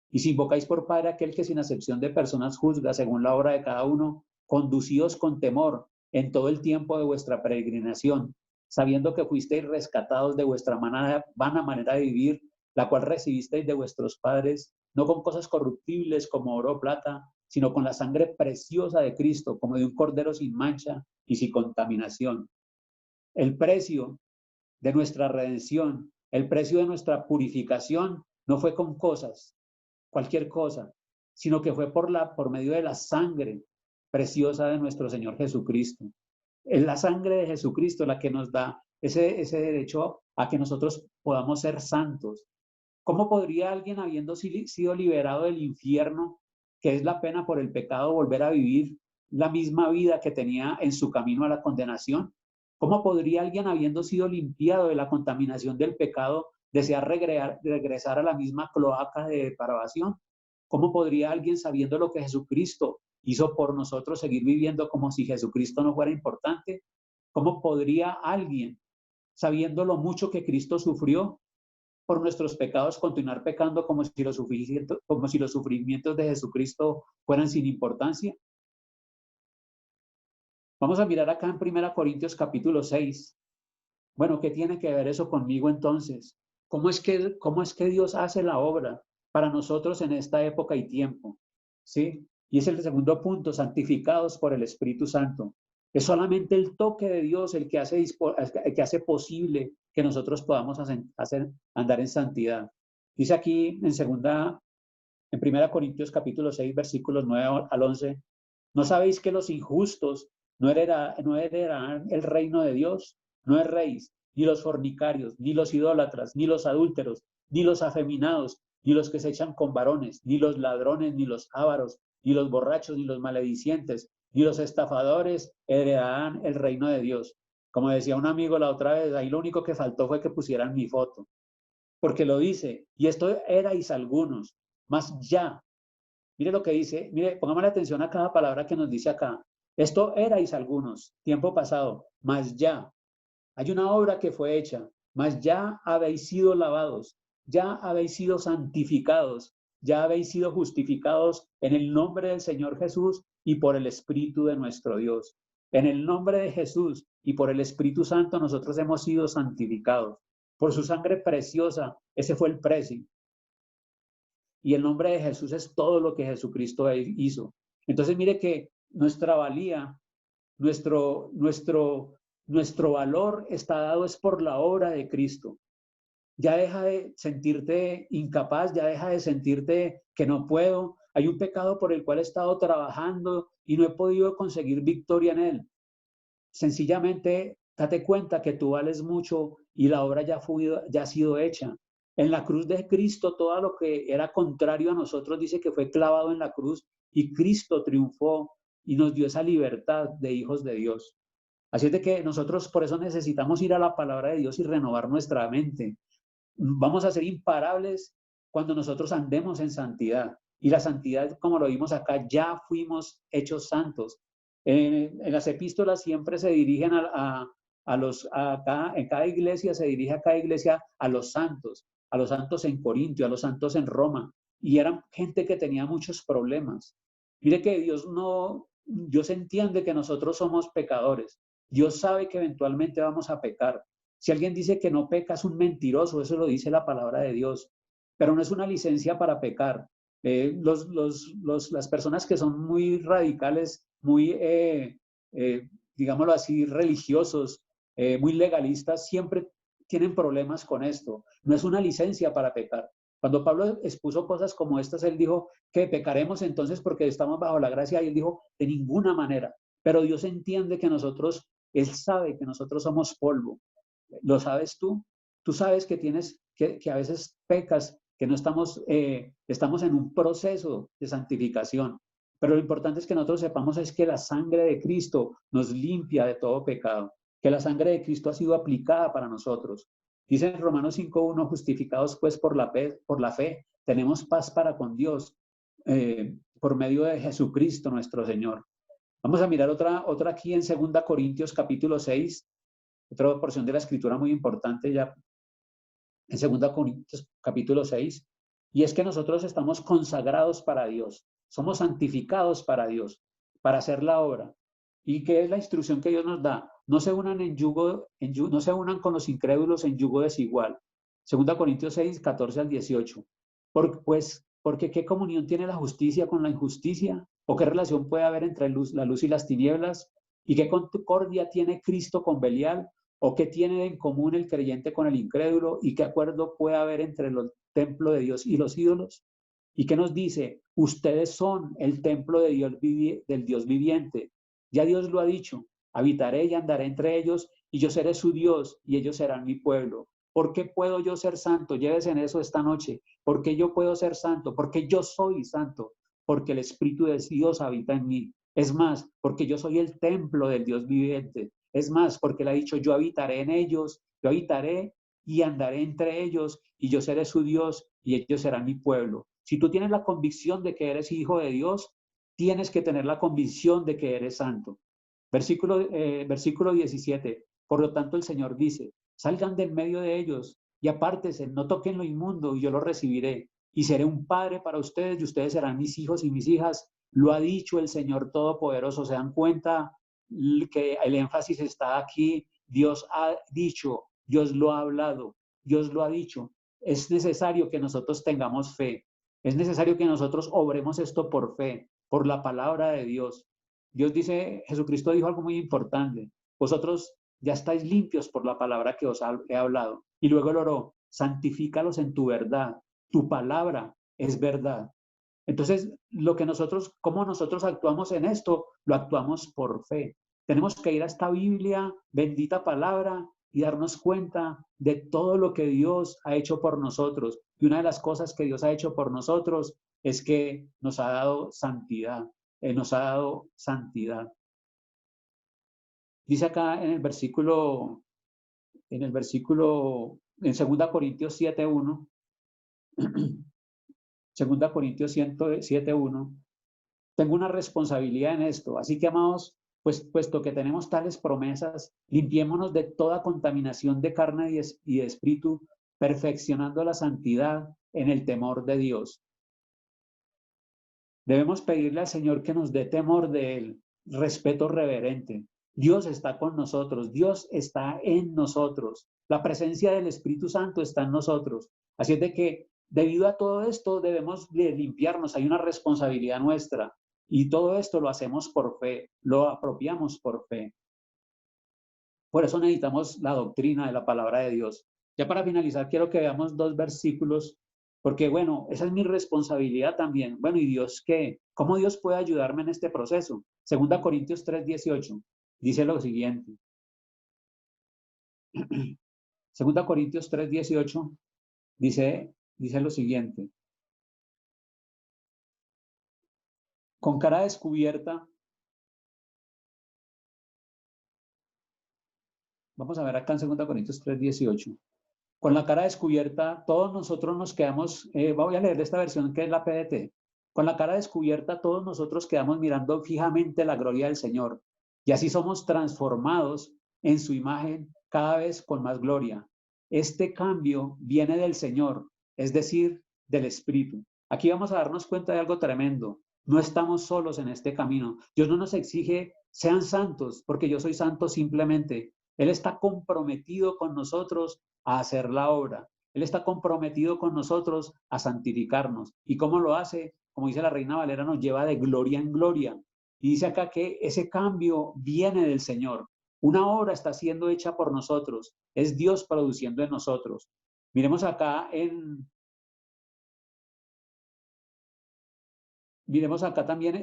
Y si invocáis por Padre aquel que sin acepción de personas juzga según la obra de cada uno, conducíos con temor en todo el tiempo de vuestra peregrinación, sabiendo que fuisteis rescatados de vuestra vana manera de vivir, la cual recibisteis de vuestros padres, no con cosas corruptibles como oro o plata, sino con la sangre preciosa de Cristo, como de un cordero sin mancha y sin contaminación. El precio de nuestra redención, el precio de nuestra purificación, no fue con cosas, cualquier cosa, sino que fue por medio de la sangre preciosa de nuestro Señor Jesucristo. Es la sangre de Jesucristo la que nos da ese derecho a que nosotros podamos ser santos. ¿Cómo podría alguien, habiendo sido liberado del infierno, que es la pena por el pecado, volver a vivir la misma vida que tenía en su camino a la condenación? ¿Cómo podría alguien, habiendo sido limpiado de la contaminación del pecado, desear regresar a la misma cloaca de depravación? ¿Cómo podría alguien, sabiendo lo que Jesucristo hizo por nosotros, seguir viviendo como si Jesucristo no fuera importante? ¿Cómo podría alguien, sabiendo lo mucho que Cristo sufrió por nuestros pecados, continuar pecando como si los sufrimientos de Jesucristo fueran sin importancia? Vamos a mirar acá en 1 Corintios capítulo 6. Bueno, ¿qué tiene que ver eso conmigo entonces? ¿Cómo es que Dios hace la obra para nosotros en esta época y tiempo? ¿Sí? Y es el segundo punto, santificados por el Espíritu Santo. Es solamente el toque de Dios el que hace posible que nosotros podamos andar en santidad. Dice aquí en 1 Corintios capítulo 6, versículos 9 al 11, ¿no sabéis que los injustos no heredarán el reino de Dios? No erréis, ni los fornicarios, ni los idólatras, ni los adúlteros, ni los afeminados, ni los que se echan con varones, ni los ladrones, ni los ávaros, ni los borrachos, ni los maledicientes, ni los estafadores heredarán el reino de Dios. Como decía un amigo la otra vez, ahí lo único que faltó fue que pusieran mi foto. Porque lo dice, y esto erais algunos, mas ya. Mire lo que dice, mire, pongamos la atención a cada palabra que nos dice acá. Esto erais algunos, tiempo pasado, mas ya. Hay una obra que fue hecha, mas ya habéis sido lavados, ya habéis sido santificados, ya habéis sido justificados en el nombre del Señor Jesús y por el Espíritu de nuestro Dios. En el nombre de Jesús y por el Espíritu Santo nosotros hemos sido santificados. Por su sangre preciosa, ese fue el precio. Y el nombre de Jesús es todo lo que Jesucristo hizo. Entonces mire que nuestra valía, nuestro valor está dado es por la obra de Cristo. ya deja de sentirte incapaz, ya deja de sentirte que no puedo. Hay un pecado por el cual he estado trabajando y no he podido conseguir victoria en él. Sencillamente, date cuenta que tú vales mucho y la obra ya ha sido hecha. En la cruz de Cristo, todo lo que era contrario a nosotros dice que fue clavado en la cruz y Cristo triunfó y nos dio esa libertad de hijos de Dios. Así es de que nosotros por eso necesitamos ir a la palabra de Dios y renovar nuestra mente. Vamos a ser imparables cuando nosotros andemos en santidad. Y la santidad, como lo vimos acá, ya fuimos hechos santos. En las epístolas siempre se dirigen en cada iglesia se dirige a cada iglesia a los santos en Corintio, a los santos en Roma, y eran gente que tenía muchos problemas. Mire que Dios entiende que nosotros somos pecadores. Dios sabe que eventualmente vamos a pecar. Si alguien dice que no peca, es un mentiroso, eso lo dice la palabra de Dios, pero no es una licencia para pecar. Las personas que son muy radicales, muy, digámoslo así, religiosos, muy legalistas, siempre tienen problemas con esto. No es una licencia para pecar. Cuando Pablo expuso cosas como estas, él dijo que pecaremos entonces porque estamos bajo la gracia, y él dijo, de ninguna manera. Pero Dios entiende que Él sabe que nosotros somos polvo. ¿Lo sabes tú? Tú sabes que a veces pecas, que no estamos en un proceso de santificación. Pero lo importante es que nosotros sepamos es que la sangre de Cristo nos limpia de todo pecado, que la sangre de Cristo ha sido aplicada para nosotros. Dice en Romanos 5:1, justificados pues por la fe, tenemos paz para con Dios por medio de Jesucristo nuestro Señor. Vamos a mirar otra aquí en 2 Corintios capítulo 6, otra porción de la escritura muy importante ya en 2 Corintios capítulo 6, y es que nosotros estamos consagrados para Dios, somos santificados para Dios, para hacer la obra. ¿Y qué es la instrucción que Dios nos da? No se unan no se unan con los incrédulos en yugo desigual. 2 Corintios 6, 14 al 18. Porque ¿qué comunión tiene la justicia con la injusticia? ¿O qué relación puede haber entre la luz y las tinieblas? ¿Y qué concordia tiene Cristo con Belial? ¿O qué tiene en común el creyente con el incrédulo? ¿Y qué acuerdo puede haber entre el templo de Dios y los ídolos? ¿Y qué nos dice? Ustedes son el templo de del Dios viviente. Ya Dios lo ha dicho, habitaré y andaré entre ellos, y yo seré su Dios, y ellos serán mi pueblo. ¿Por qué puedo yo ser santo? Llévese en eso esta noche. ¿Por qué yo puedo ser santo? Porque yo soy santo, porque el Espíritu de Dios habita en mí. Es más, porque yo soy el templo del Dios viviente. Es más, porque Él ha dicho, yo habitaré en ellos, yo habitaré y andaré entre ellos, y yo seré su Dios, y ellos serán mi pueblo. Si tú tienes la convicción de que eres hijo de Dios, tienes que tener la convicción de que eres santo. Versículo 17. Por lo tanto, el Señor dice, salgan del medio de ellos y apártense, no toquen lo inmundo, y yo lo recibiré. Y seré un padre para ustedes, y ustedes serán mis hijos y mis hijas. Lo ha dicho el Señor Todopoderoso. ¿Se dan cuenta que el énfasis está aquí? Dios ha dicho, Dios lo ha hablado, Dios lo ha dicho. Es necesario que nosotros tengamos fe. Es necesario que nosotros obremos esto por fe, por la palabra de Dios. Dios dice, Jesucristo dijo algo muy importante. Vosotros ya estáis limpios por la palabra que os he hablado. Y luego él oró, santifícalos en tu verdad. Tu palabra es verdad. Entonces, cómo nosotros actuamos en esto, lo actuamos por fe. Tenemos que ir a esta Biblia, bendita palabra, y darnos cuenta de todo lo que Dios ha hecho por nosotros. Y una de las cosas que Dios ha hecho por nosotros es que nos ha dado santidad. Nos ha dado santidad. Dice acá en 2 Corintios 7:1, 2 Corintios 7:1, tengo una responsabilidad en esto. Así que, amados, puesto que tenemos tales promesas, limpiémonos de toda contaminación de carne y de espíritu, perfeccionando la santidad en el temor de Dios. Debemos pedirle al Señor que nos dé temor de Él, respeto reverente. Dios está con nosotros, Dios está en nosotros. La presencia del Espíritu Santo está en nosotros. Así es de que, debido a todo esto, debemos limpiarnos. Hay una responsabilidad nuestra. Y todo esto lo hacemos por fe, lo apropiamos por fe. Por eso necesitamos la doctrina de la palabra de Dios. Ya para finalizar, quiero que veamos 2 versículos, porque bueno, esa es mi responsabilidad también. Bueno, ¿y Dios qué? ¿Cómo Dios puede ayudarme en este proceso? 2 Corintios 3:18 dice lo siguiente. 2 Corintios 3:18 dice lo siguiente. Con cara descubierta, vamos a ver acá en 2 Corintios 3:18. Con la cara descubierta, todos nosotros nos quedamos, voy a leer de esta versión que es la PDT. Con la cara descubierta, todos nosotros quedamos mirando fijamente la gloria del Señor. Y así somos transformados en su imagen cada vez con más gloria. Este cambio viene del Señor, es decir, del Espíritu. Aquí vamos a darnos cuenta de algo tremendo. No estamos solos en este camino. Dios no nos exige, sean santos, porque yo soy santo simplemente. Él está comprometido con nosotros a hacer la obra. Él está comprometido con nosotros a santificarnos. ¿Y cómo lo hace? Como dice la Reina Valera, nos lleva de gloria en gloria. Y dice acá que ese cambio viene del Señor. Una obra está siendo hecha por nosotros. Es Dios produciendo en nosotros. Miremos acá también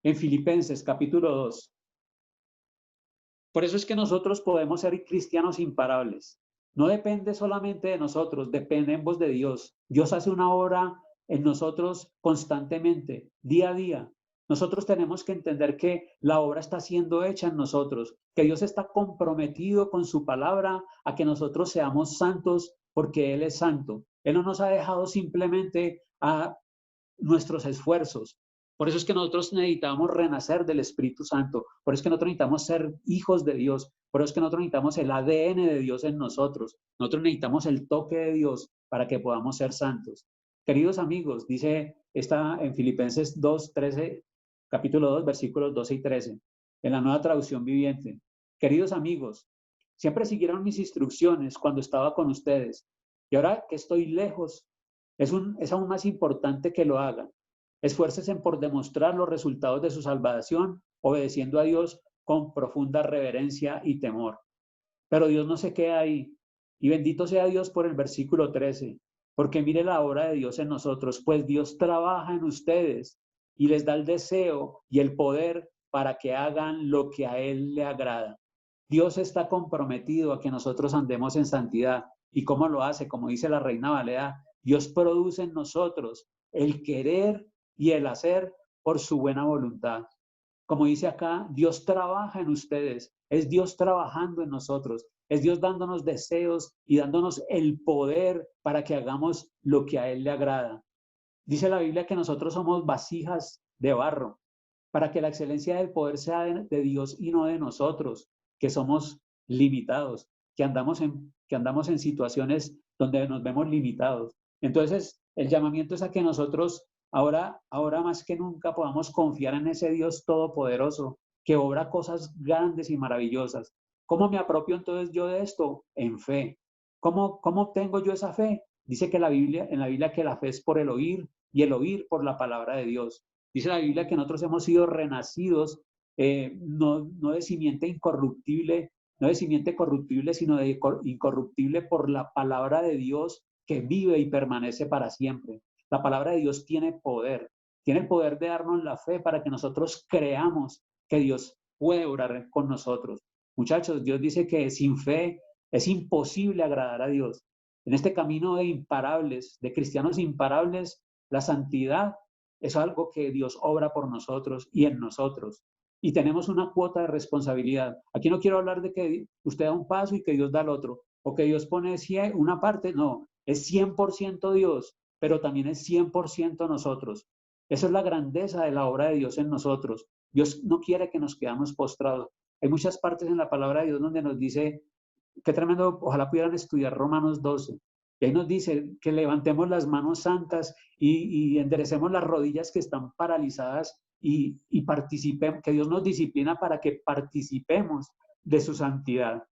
en Filipenses capítulo 2. Por eso es que nosotros podemos ser cristianos imparables. No depende solamente de nosotros, dependemos de Dios. Dios hace una obra en nosotros constantemente, día a día. Nosotros tenemos que entender que la obra está siendo hecha en nosotros, que Dios está comprometido con su palabra a que nosotros seamos santos porque Él es santo. Él no nos ha dejado simplemente a nuestros esfuerzos. Por eso es que nosotros necesitamos renacer del Espíritu Santo. Por eso es que nosotros necesitamos ser hijos de Dios. Por eso es que nosotros necesitamos el ADN de Dios en nosotros. Nosotros necesitamos el toque de Dios para que podamos ser santos. Queridos amigos, dice en Filipenses 2:13, capítulo 2, versículos 12 y 13, en la Nueva Traducción Viviente. Queridos amigos, siempre siguieron mis instrucciones cuando estaba con ustedes. Y ahora que estoy lejos, es aún más importante que lo hagan. Esfuércense por demostrar los resultados de su salvación, obedeciendo a Dios con profunda reverencia y temor. Pero Dios no se queda ahí. Y bendito sea Dios por el versículo 13, porque mire la obra de Dios en nosotros, pues Dios trabaja en ustedes y les da el deseo y el poder para que hagan lo que a Él le agrada. Dios está comprometido a que nosotros andemos en santidad. ¿Y cómo lo hace? Como dice la Reina Valera, Dios produce en nosotros el querer y el hacer por su buena voluntad. Como dice acá, Dios trabaja en ustedes, es Dios trabajando en nosotros, es Dios dándonos deseos y dándonos el poder para que hagamos lo que a Él le agrada. Dice la Biblia que nosotros somos vasijas de barro, para que la excelencia del poder sea de Dios y no de nosotros, que somos limitados, que andamos en situaciones donde nos vemos limitados. Entonces, el llamamiento es a que nosotros ahora más que nunca podamos confiar en ese Dios todopoderoso que obra cosas grandes y maravillosas. ¿Cómo me apropio entonces yo de esto? En fe. ¿Cómo obtengo yo esa fe? Dice que en la Biblia que la fe es por el oír y el oír por la palabra de Dios. Dice la Biblia que nosotros hemos sido renacidos no de simiente incorruptible, sino de incorruptible por la palabra de Dios que vive y permanece para siempre. La palabra de Dios tiene el poder de darnos la fe para que nosotros creamos que Dios puede obrar con nosotros. Muchachos, Dios dice que sin fe es imposible agradar a Dios. En este camino de imparables, de cristianos imparables, la santidad es algo que Dios obra por nosotros y en nosotros. Y tenemos una cuota de responsabilidad. Aquí no quiero hablar de que usted da un paso y que Dios da el otro, o que Dios pone una parte, no, es 100% Dios, pero también es 100% nosotros. Esa es la grandeza de la obra de Dios en nosotros. Dios no quiere que nos quedamos postrados. Hay muchas partes en la palabra de Dios donde nos dice, qué tremendo, ojalá pudieran estudiar Romanos 12. Y ahí nos dice que levantemos las manos santas y enderecemos las rodillas que están paralizadas y participemos, que Dios nos disciplina para que participemos de su santidad.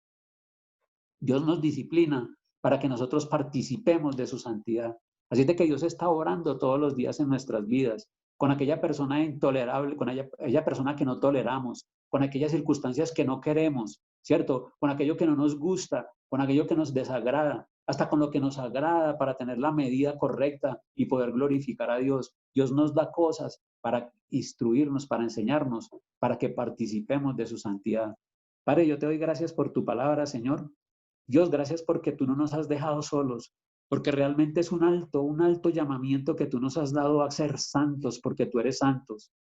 Dios nos disciplina para que nosotros participemos de su santidad. Así de que Dios está obrando todos los días en nuestras vidas, con aquella persona intolerable, con aquella persona que no toleramos, con aquellas circunstancias que no queremos. ¿cierto? Con aquello que no nos gusta, con aquello que nos desagrada, hasta con lo que nos agrada para tener la medida correcta y poder glorificar a Dios. Dios nos da cosas para instruirnos, para enseñarnos, para que participemos de su santidad. Padre, yo te doy gracias por tu palabra, Señor. Dios, gracias porque tú no nos has dejado solos, porque realmente es un alto llamamiento que tú nos has dado a ser santos, porque tú eres santos.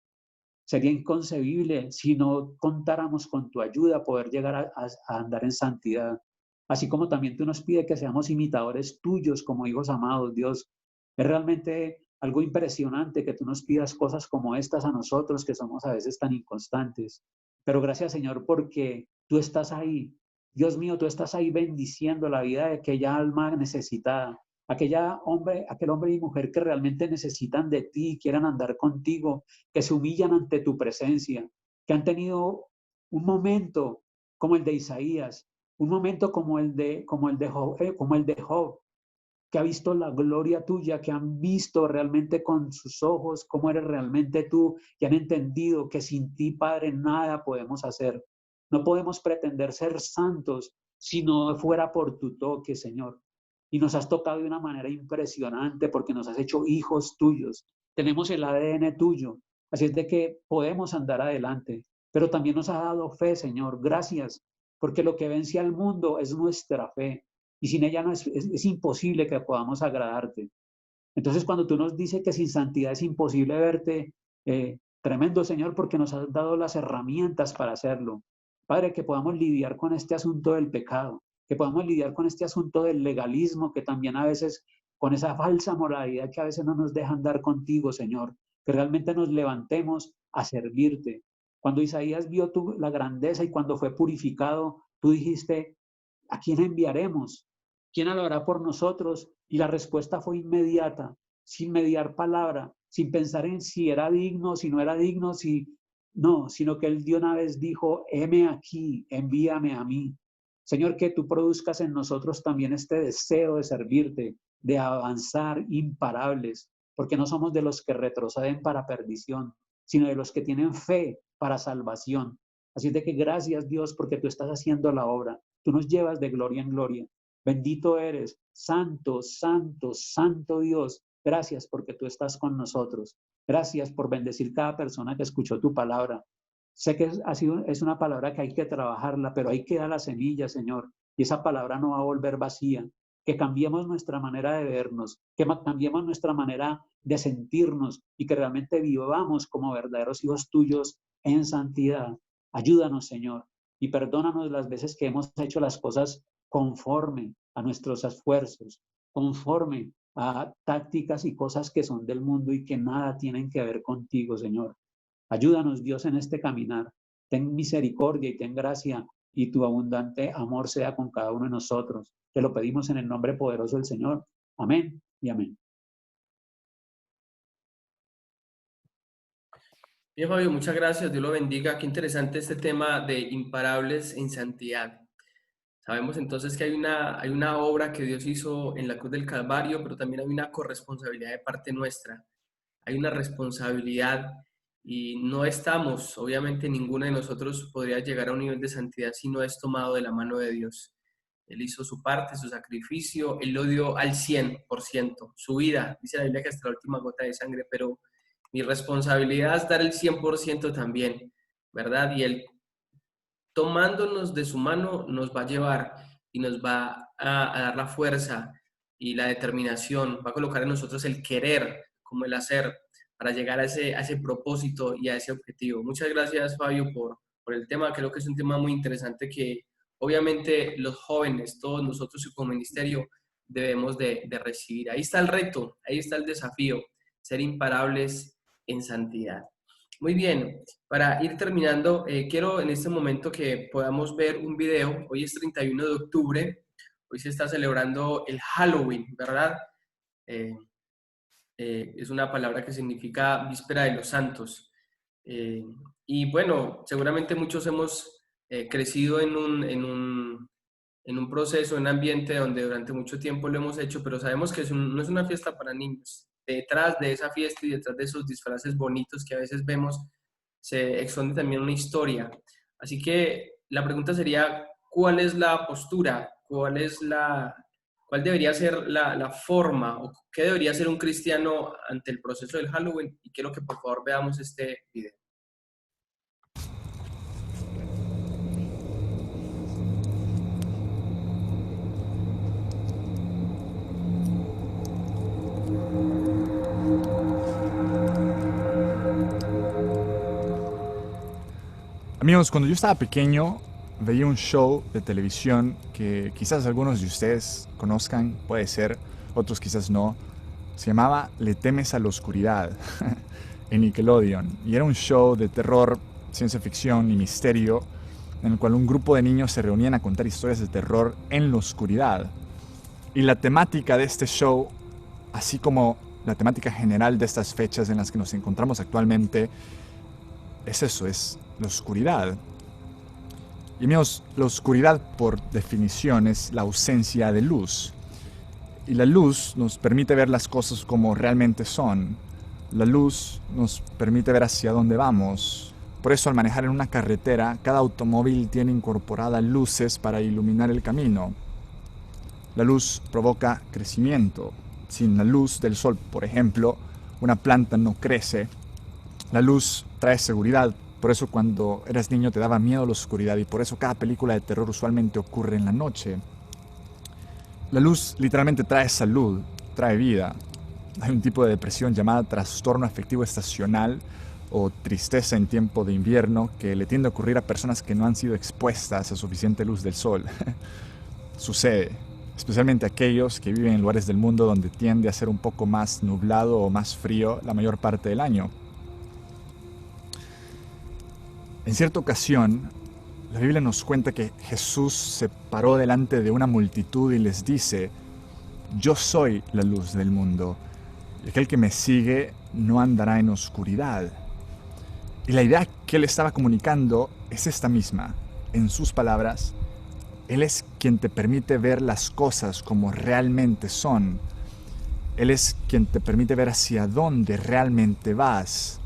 Sería inconcebible si no contáramos con tu ayuda poder llegar a andar en santidad. Así como también tú nos pides que seamos imitadores tuyos como hijos amados, Dios. Es realmente algo impresionante que tú nos pidas cosas como estas a nosotros que somos a veces tan inconstantes. Pero gracias, Señor, porque tú estás ahí. Dios mío, tú estás ahí bendiciendo la vida de aquella alma necesitada, aquel hombre y mujer que realmente necesitan de ti, quieran andar contigo, que se humillan ante tu presencia, que han tenido un momento como el de Isaías, un momento como el de Job, que ha visto la gloria tuya, que han visto realmente con sus ojos cómo eres realmente tú, que han entendido que sin ti, Padre, nada podemos hacer. No podemos pretender ser santos si no fuera por tu toque, Señor. Y nos has tocado de una manera impresionante porque nos has hecho hijos tuyos. Tenemos el ADN tuyo. Así es de que podemos andar adelante. Pero también nos ha dado fe, Señor. Gracias, porque lo que vence al mundo es nuestra fe. Y sin ella es imposible que podamos agradarte. Entonces, cuando tú nos dices que sin santidad es imposible verte, tremendo, Señor, porque nos has dado las herramientas para hacerlo. Padre, que podamos lidiar con este asunto del pecado, que podamos lidiar con este asunto del legalismo, que también a veces, con esa falsa moralidad que a veces no nos deja andar contigo, Señor, que realmente nos levantemos a servirte. Cuando Isaías vio la grandeza y cuando fue purificado, tú dijiste, ¿a quién enviaremos? ¿Quién lo hará por nosotros? Y la respuesta fue inmediata, sin mediar palabra, sin pensar en si era digno, si no era digno, no, sino que él de una vez dijo, heme aquí, envíame a mí. Señor, que tú produzcas en nosotros también este deseo de servirte, de avanzar imparables, porque no somos de los que retroceden para perdición, sino de los que tienen fe para salvación. Así es de que gracias, Dios, porque tú estás haciendo la obra. Tú nos llevas de gloria en gloria. Bendito eres, santo, santo, santo Dios. Gracias porque tú estás con nosotros. Gracias por bendecir cada persona que escuchó tu palabra. Sé que es una palabra que hay que trabajarla, pero ahí queda la semilla, Señor. Y esa palabra no va a volver vacía. Que cambiemos nuestra manera de vernos, que cambiemos nuestra manera de sentirnos y que realmente vivamos como verdaderos hijos tuyos en santidad. Ayúdanos, Señor, y perdónanos las veces que hemos hecho las cosas conforme a nuestros esfuerzos, conforme a tácticas y cosas que son del mundo y que nada tienen que ver contigo, Señor. Ayúdanos, Dios, en este caminar. Ten misericordia y ten gracia y tu abundante amor sea con cada uno de nosotros. Te lo pedimos en el nombre poderoso del Señor. Amén y amén. Bien, Fabio, muchas gracias. Dios lo bendiga. Qué interesante este tema de imparables en santidad. Sabemos entonces que hay una obra que Dios hizo en la cruz del Calvario, pero también hay una corresponsabilidad de parte nuestra. Hay una responsabilidad y no estamos, obviamente ninguno de nosotros podría llegar a un nivel de santidad si no es tomado de la mano de Dios. Él hizo su parte, su sacrificio, Él lo dio al 100%, su vida, dice la Biblia que hasta la última gota de sangre, pero mi responsabilidad es dar el 100% también, ¿verdad? Y Él, tomándonos de su mano, nos va a llevar y nos va a dar la fuerza y la determinación, va a colocar en nosotros el querer como el hacer para llegar a ese propósito y a ese objetivo. Muchas gracias, Fabio, por el tema. Creo que es un tema muy interesante que obviamente los jóvenes, todos nosotros como ministerio, debemos de recibir. Ahí está el reto, ahí está el desafío, ser imparables en santidad. Muy bien, para ir terminando, quiero en este momento que podamos ver un video. Hoy es 31 de octubre, hoy se está celebrando el Halloween, ¿verdad? Es una palabra que significa Víspera de los Santos. Y bueno, seguramente muchos hemos crecido en un proceso, en un ambiente donde durante mucho tiempo lo hemos hecho, pero sabemos que no es una fiesta para niños. Detrás de esa fiesta y detrás de esos disfraces bonitos que a veces vemos, se esconde también una historia. Así que la pregunta sería, cuál es la postura, cuál debería ser la forma o qué debería ser un cristiano ante el proceso del Halloween, y quiero que por favor veamos este video. Amigos, cuando yo estaba pequeño veía un show de televisión que quizás algunos de ustedes conozcan, puede ser, otros quizás no. Se llamaba Le temes a la oscuridad en Nickelodeon, y era un show de terror, ciencia ficción y misterio en el cual un grupo de niños se reunían a contar historias de terror en la oscuridad. Y la temática de este show, así como la temática general de estas fechas en las que nos encontramos actualmente, es eso, es la oscuridad. Y amigos, la oscuridad por definición es la ausencia de luz. Y la luz nos permite ver las cosas como realmente son. La luz nos permite ver hacia dónde vamos. Por eso al manejar en una carretera, cada automóvil tiene incorporadas luces para iluminar el camino. La luz provoca crecimiento. Sin la luz del sol, por ejemplo, una planta no crece. La luz trae seguridad, por eso cuando eras niño te daba miedo la oscuridad, y por eso cada película de terror usualmente ocurre en la noche. La luz literalmente trae salud, trae vida. Hay un tipo de depresión llamada trastorno afectivo estacional o tristeza en tiempo de invierno que le tiende a ocurrir a personas que no han sido expuestas a suficiente luz del sol. Sucede, especialmente aquellos que viven en lugares del mundo donde tiende a ser un poco más nublado o más frío la mayor parte del año. En cierta ocasión, la Biblia nos cuenta que Jesús se paró delante de una multitud y les dice: yo soy la luz del mundo, y aquel que me sigue no andará en oscuridad. Y la idea que él estaba comunicando es esta misma. En sus palabras, Él es quien te permite ver las cosas como realmente son. Él es quien te permite ver hacia dónde realmente vas.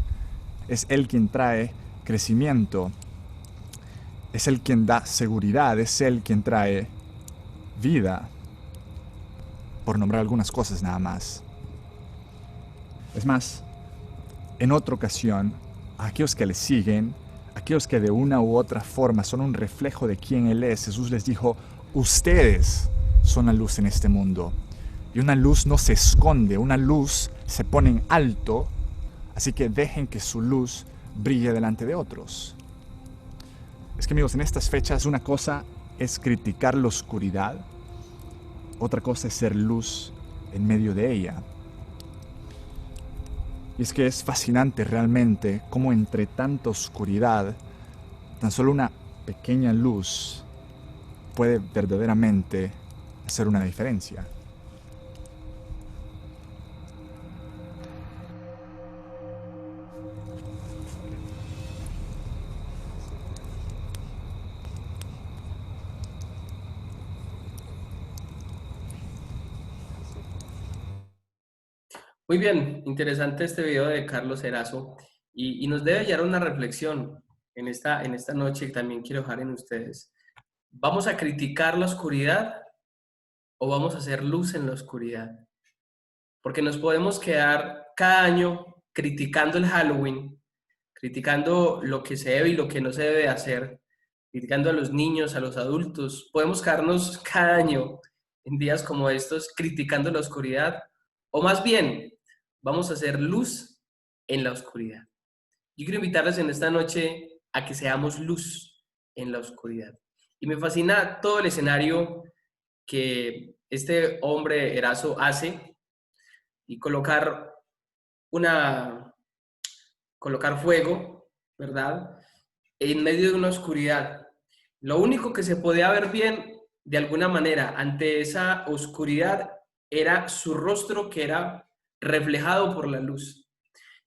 Es Él quien trae crecimiento. Es Él quien da seguridad. Es Él quien trae vida. Por nombrar algunas cosas nada más. Es más, en otra ocasión, a aquellos que le siguen, aquellos que de una u otra forma son un reflejo de quién Él es, Jesús les dijo: ustedes son la luz en este mundo. Y una luz no se esconde, una luz se pone en alto, así que dejen que su luz brille delante de otros. Es que amigos, en estas fechas una cosa es criticar la oscuridad, otra cosa es ser luz en medio de ella. Y es que es fascinante realmente cómo entre tanta oscuridad, tan solo una pequeña luz puede verdaderamente hacer una diferencia. Muy bien, interesante este video de Carlos Erazo y nos debe llevar a una reflexión en esta noche que también quiero dejar en ustedes. ¿Vamos a criticar la oscuridad o vamos a hacer luz en la oscuridad? Porque nos podemos quedar cada año criticando el Halloween, criticando lo que se debe y lo que no se debe hacer, criticando a los niños, a los adultos. Podemos quedarnos cada año en días como estos criticando la oscuridad, o más bien vamos a hacer luz en la oscuridad. Yo quiero invitarles en esta noche a que seamos luz en la oscuridad. Y me fascina todo el escenario que este hombre Erazo hace, y colocar fuego, ¿verdad?, en medio de una oscuridad. Lo único que se podía ver bien, de alguna manera, ante esa oscuridad, era su rostro, que era reflejado por la luz.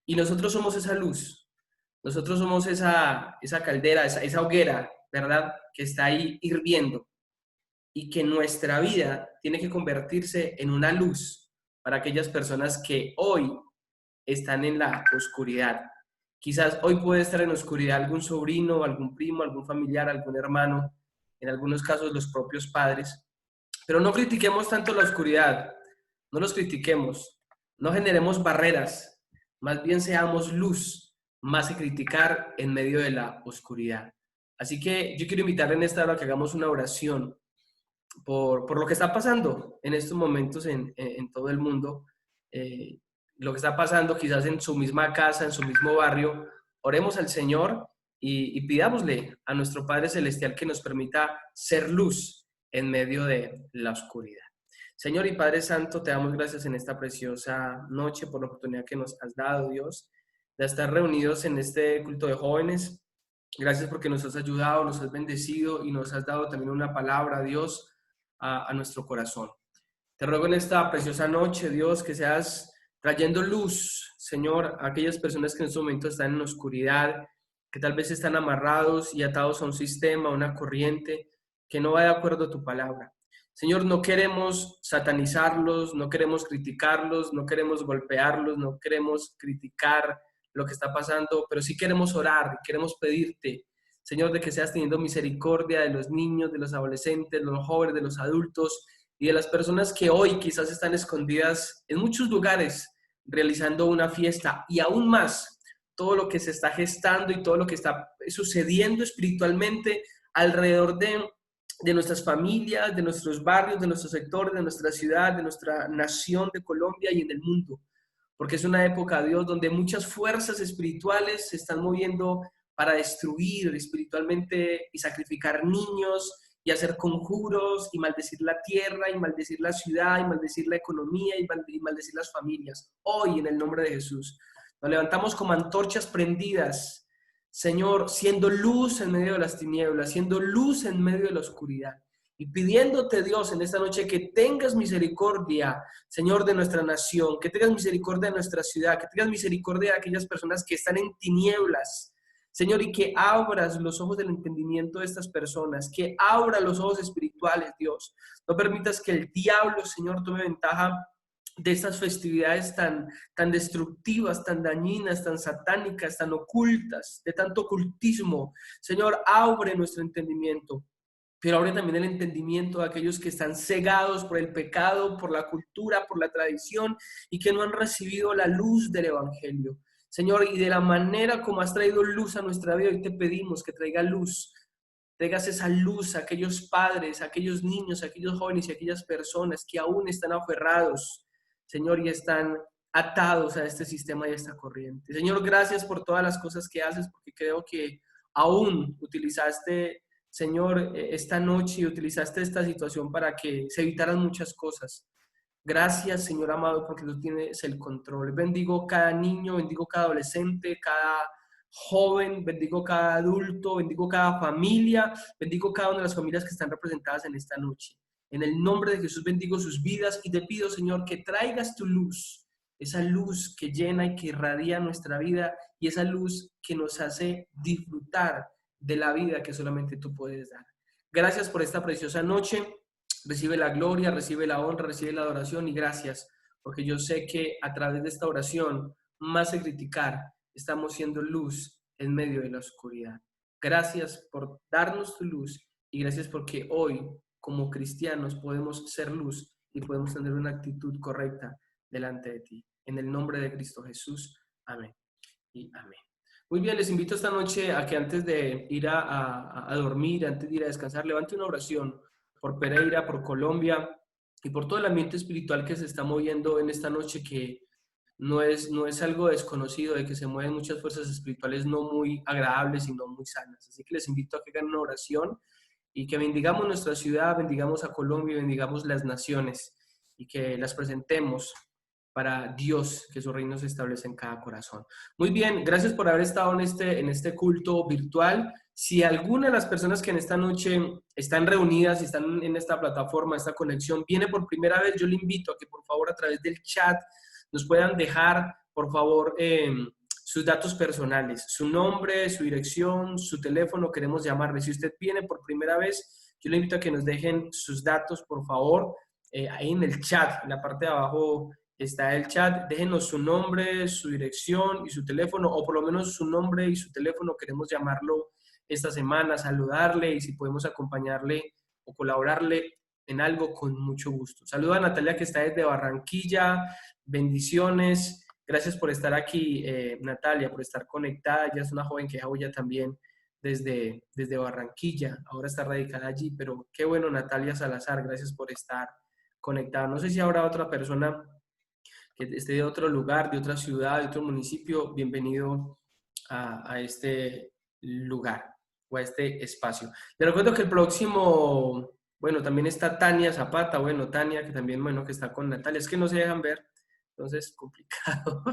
Y nosotros somos esa luz. Nosotros somos esa caldera, esa hoguera, ¿verdad?, que está ahí hirviendo. Y que nuestra vida tiene que convertirse en una luz para aquellas personas que hoy están en la oscuridad. Quizás hoy puede estar en oscuridad algún sobrino, algún primo, algún familiar, algún hermano, en algunos casos los propios padres. Pero no critiquemos tanto la oscuridad, no los critiquemos, no generemos barreras, más bien seamos luz, más que criticar en medio de la oscuridad. Así que yo quiero invitarle en esta hora a que hagamos una oración por lo que está pasando en estos momentos en todo el mundo, lo que está pasando quizás en su misma casa, en su mismo barrio. Oremos al Señor y pidámosle a nuestro Padre Celestial que nos permita ser luz en medio de la oscuridad. Señor y Padre Santo, te damos gracias en esta preciosa noche por la oportunidad que nos has dado, Dios, de estar reunidos en este culto de jóvenes. Gracias porque nos has ayudado, nos has bendecido y nos has dado también una palabra, Dios, a nuestro corazón. Te ruego en esta preciosa noche, Dios, que seas trayendo luz, Señor, a aquellas personas que en este momento están en oscuridad, que tal vez están amarrados y atados a un sistema, a una corriente que no va de acuerdo a tu palabra. Señor, no queremos satanizarlos, no queremos criticarlos, no queremos golpearlos, no queremos criticar lo que está pasando, pero sí queremos orar, queremos pedirte, Señor, de que seas teniendo misericordia de los niños, de los adolescentes, de los jóvenes, de los adultos y de las personas que hoy quizás están escondidas en muchos lugares realizando una fiesta, y aún más todo lo que se está gestando y todo lo que está sucediendo espiritualmente alrededor de nuestras familias, de nuestros barrios, de nuestros sectores, de nuestra ciudad, de nuestra nación, de Colombia y en el mundo. Porque es una época, Dios, donde muchas fuerzas espirituales se están moviendo para destruir espiritualmente y sacrificar niños y hacer conjuros y maldecir la tierra y maldecir la ciudad y maldecir la economía y maldecir las familias. Hoy, en el nombre de Jesús, nos levantamos como antorchas prendidas, Señor, siendo luz en medio de las tinieblas, siendo luz en medio de la oscuridad. Y pidiéndote, Dios, en esta noche que tengas misericordia, Señor, de nuestra nación, que tengas misericordia de nuestra ciudad, que tengas misericordia de aquellas personas que están en tinieblas, Señor, y que abras los ojos del entendimiento de estas personas, que abra los ojos espirituales, Dios. No permitas que el diablo, Señor, tome ventaja de estas festividades tan destructivas, tan dañinas, tan satánicas, tan ocultas, de tanto ocultismo. Señor, abre nuestro entendimiento, pero abre también el entendimiento de aquellos que están cegados por el pecado, por la cultura, por la tradición y que no han recibido la luz del Evangelio. Señor, y de la manera como has traído luz a nuestra vida, hoy te pedimos que traiga luz, traigas esa luz a aquellos padres, a aquellos niños, a aquellos jóvenes y a aquellas personas que aún están aferrados, Señor, y están atados a este sistema y a esta corriente. Señor, gracias por todas las cosas que haces, porque creo que aún utilizaste, Señor, esta noche y utilizaste esta situación para que se evitaran muchas cosas. Gracias, Señor amado, porque tú tienes el control. Bendigo cada niño, bendigo cada adolescente, cada joven, bendigo cada adulto, bendigo cada familia, bendigo cada una de las familias que están representadas en esta noche. En el nombre de Jesús bendigo sus vidas y te pido, Señor, que traigas tu luz, esa luz que llena y que irradia nuestra vida y esa luz que nos hace disfrutar de la vida que solamente tú puedes dar. Gracias por esta preciosa noche. Recibe la gloria, recibe la honra, recibe la adoración y gracias, porque yo sé que a través de esta oración, más que criticar, estamos siendo luz en medio de la oscuridad. Gracias por darnos tu luz y gracias porque hoy, como cristianos, podemos ser luz y podemos tener una actitud correcta delante de ti. En el nombre de Cristo Jesús. Amén y amén. Muy bien, les invito esta noche a que antes de ir a dormir, antes de ir a descansar, levante una oración por Pereira, por Colombia y por todo el ambiente espiritual que se está moviendo en esta noche, que no es algo desconocido, de que se mueven muchas fuerzas espirituales no muy agradables, sino muy sanas. Así que les invito a que hagan una oración y que bendigamos nuestra ciudad, bendigamos a Colombia y bendigamos las naciones y que las presentemos para Dios, que su reino se establece en cada corazón. Muy bien, gracias por haber estado en este culto virtual. Si alguna de las personas que en esta noche están reunidas y están en esta plataforma, esta conexión, viene por primera vez, yo le invito a que por favor a través del chat nos puedan dejar, por favor, sus datos personales, su nombre, su dirección, su teléfono, queremos llamarle. Si usted viene por primera vez, yo le invito a que nos dejen sus datos, por favor, ahí en el chat, en la parte de abajo está el chat, déjenos su nombre, su dirección y su teléfono, o por lo menos su nombre y su teléfono, queremos llamarlo esta semana, saludarle y si podemos acompañarle o colaborarle en algo, con mucho gusto. Saludo a Natalia que está desde Barranquilla, bendiciones, gracias por estar aquí, Natalia, por estar conectada, ella es una joven que ya también desde Barranquilla, ahora está radicada allí, pero qué bueno, Natalia Salazar, gracias por estar conectada. No sé si habrá otra persona que esté de otro lugar, de otra ciudad, de otro municipio, bienvenido a este lugar o a este espacio. Les recuerdo que el próximo, bueno, también está Tania Zapata, bueno, Tania, que también, bueno, que está con Natalia, es que no se dejan ver, entonces complicado.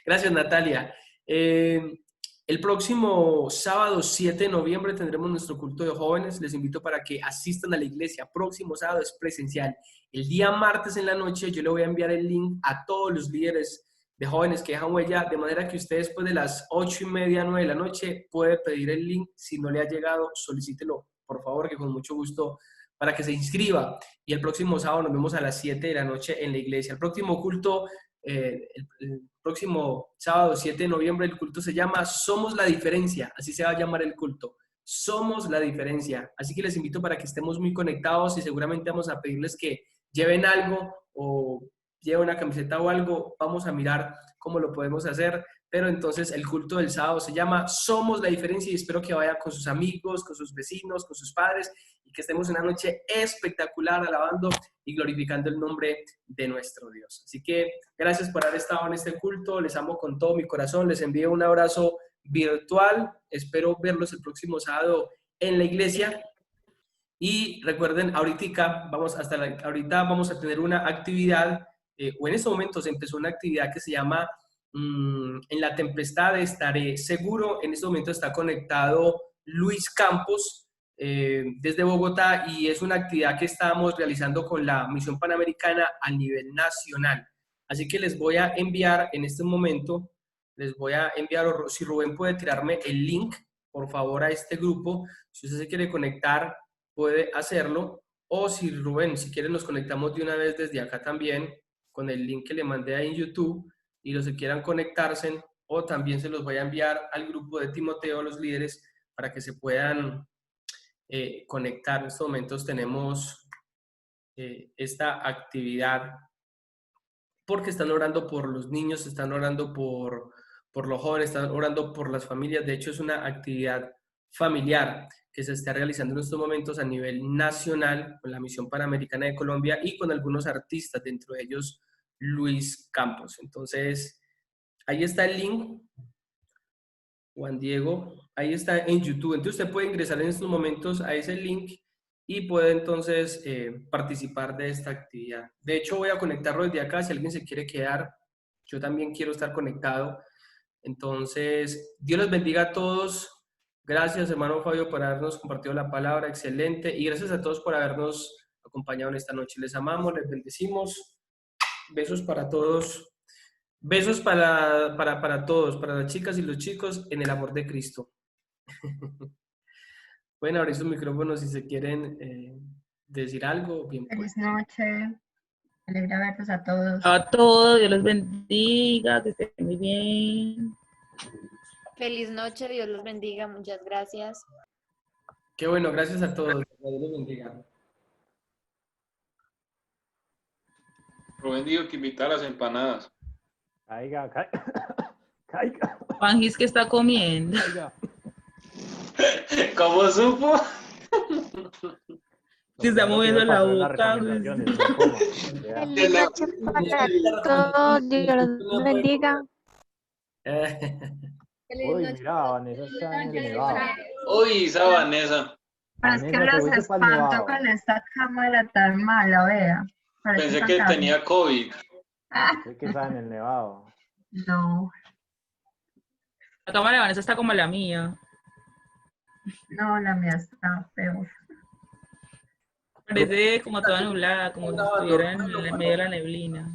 Gracias, Natalia. El próximo sábado 7 de noviembre tendremos nuestro culto de jóvenes. Les invito para que asistan a la iglesia. Próximo sábado es presencial. El día martes en la noche yo le voy a enviar el link a todos los líderes de jóvenes que dejan huella, de manera que usted después de las 8:30, 9 de la noche puede pedir el link. Si no le ha llegado, solicítelo, por favor, que con mucho gusto para que se inscriba. Y el próximo sábado nos vemos a las 7 de la noche en la iglesia. El próximo culto, el próximo sábado 7 de noviembre, el culto se llama Somos la Diferencia, así se va a llamar el culto, Somos la Diferencia. Así que les invito para que estemos muy conectados y seguramente vamos a pedirles que lleven algo o lleven una camiseta o algo, vamos a mirar cómo lo podemos hacer, pero entonces el culto del sábado se llama Somos la Diferencia y espero que vaya con sus amigos, con sus vecinos, con sus padres y que estemos una noche espectacular alabando y glorificando el nombre de nuestro Dios. Así que gracias por haber estado en este culto, les amo con todo mi corazón, les envío un abrazo virtual, espero verlos el próximo sábado en la iglesia y recuerden, ahorita vamos a tener una actividad, o en este momento se empezó una actividad que se llama En la tempestad estaré seguro. En este momento está conectado Luis Campos, desde Bogotá y es una actividad que estamos realizando con la Misión Panamericana a nivel nacional. Así que les voy a enviar en este momento, o si Rubén puede tirarme el link, por favor, a este grupo. Si usted se quiere conectar, puede hacerlo. O si Rubén, si quiere, nos conectamos de una vez desde acá también con el link que le mandé ahí en YouTube y los que quieran conectarse, o también se los voy a enviar al grupo de Timoteo, los líderes, para que se puedan conectar. En estos momentos tenemos esta actividad porque están orando por los niños, están orando por los jóvenes, están orando por las familias. De hecho, es una actividad familiar que se está realizando en estos momentos a nivel nacional con la Misión Panamericana de Colombia y con algunos artistas, dentro de ellos Luis Campos. Entonces, ahí está el link. Juan Diego, ahí está en YouTube. Entonces usted puede ingresar en estos momentos a ese link y puede entonces participar de esta actividad. De hecho, voy a conectarlo desde acá. Si alguien se quiere quedar, yo también quiero estar conectado. Entonces, Dios los bendiga a todos. Gracias, hermano Fabio, por habernos compartido la palabra. Excelente. Y gracias a todos por habernos acompañado en esta noche. Les amamos, les bendecimos. Besos para todos. Besos para todos, para las chicas y los chicos en el amor de Cristo. Pueden abrir sus micrófonos si se quieren decir algo. Bien, pues. Feliz noche. Alegra verlos a todos. A todos, Dios los bendiga, que estén muy bien. Feliz noche, Dios los bendiga, muchas gracias. Qué bueno, gracias a todos. Dios los bendiga. Rubén dijo que invitar a las empanadas. Caiga. Juanjis, ¿qué está comiendo? ¿Cómo supo? Se está moviendo la boca. Feliz noche para todos. Dios los bendiga. Uy, mira, Vanessa está en el Nevado. Uy, esa Vanessa. Pero es que Vanessa, los te fuiste pa'l espanto Nevado. con esta cámara tan mala, vea. Parece Pensé que fantasma. tenía COVID. Sé que está en el Nevado. No, La cámara de Vanessa está como la mía. no, la mía está peor. Parece como toda nublada, como si estuviera en el medio de la neblina.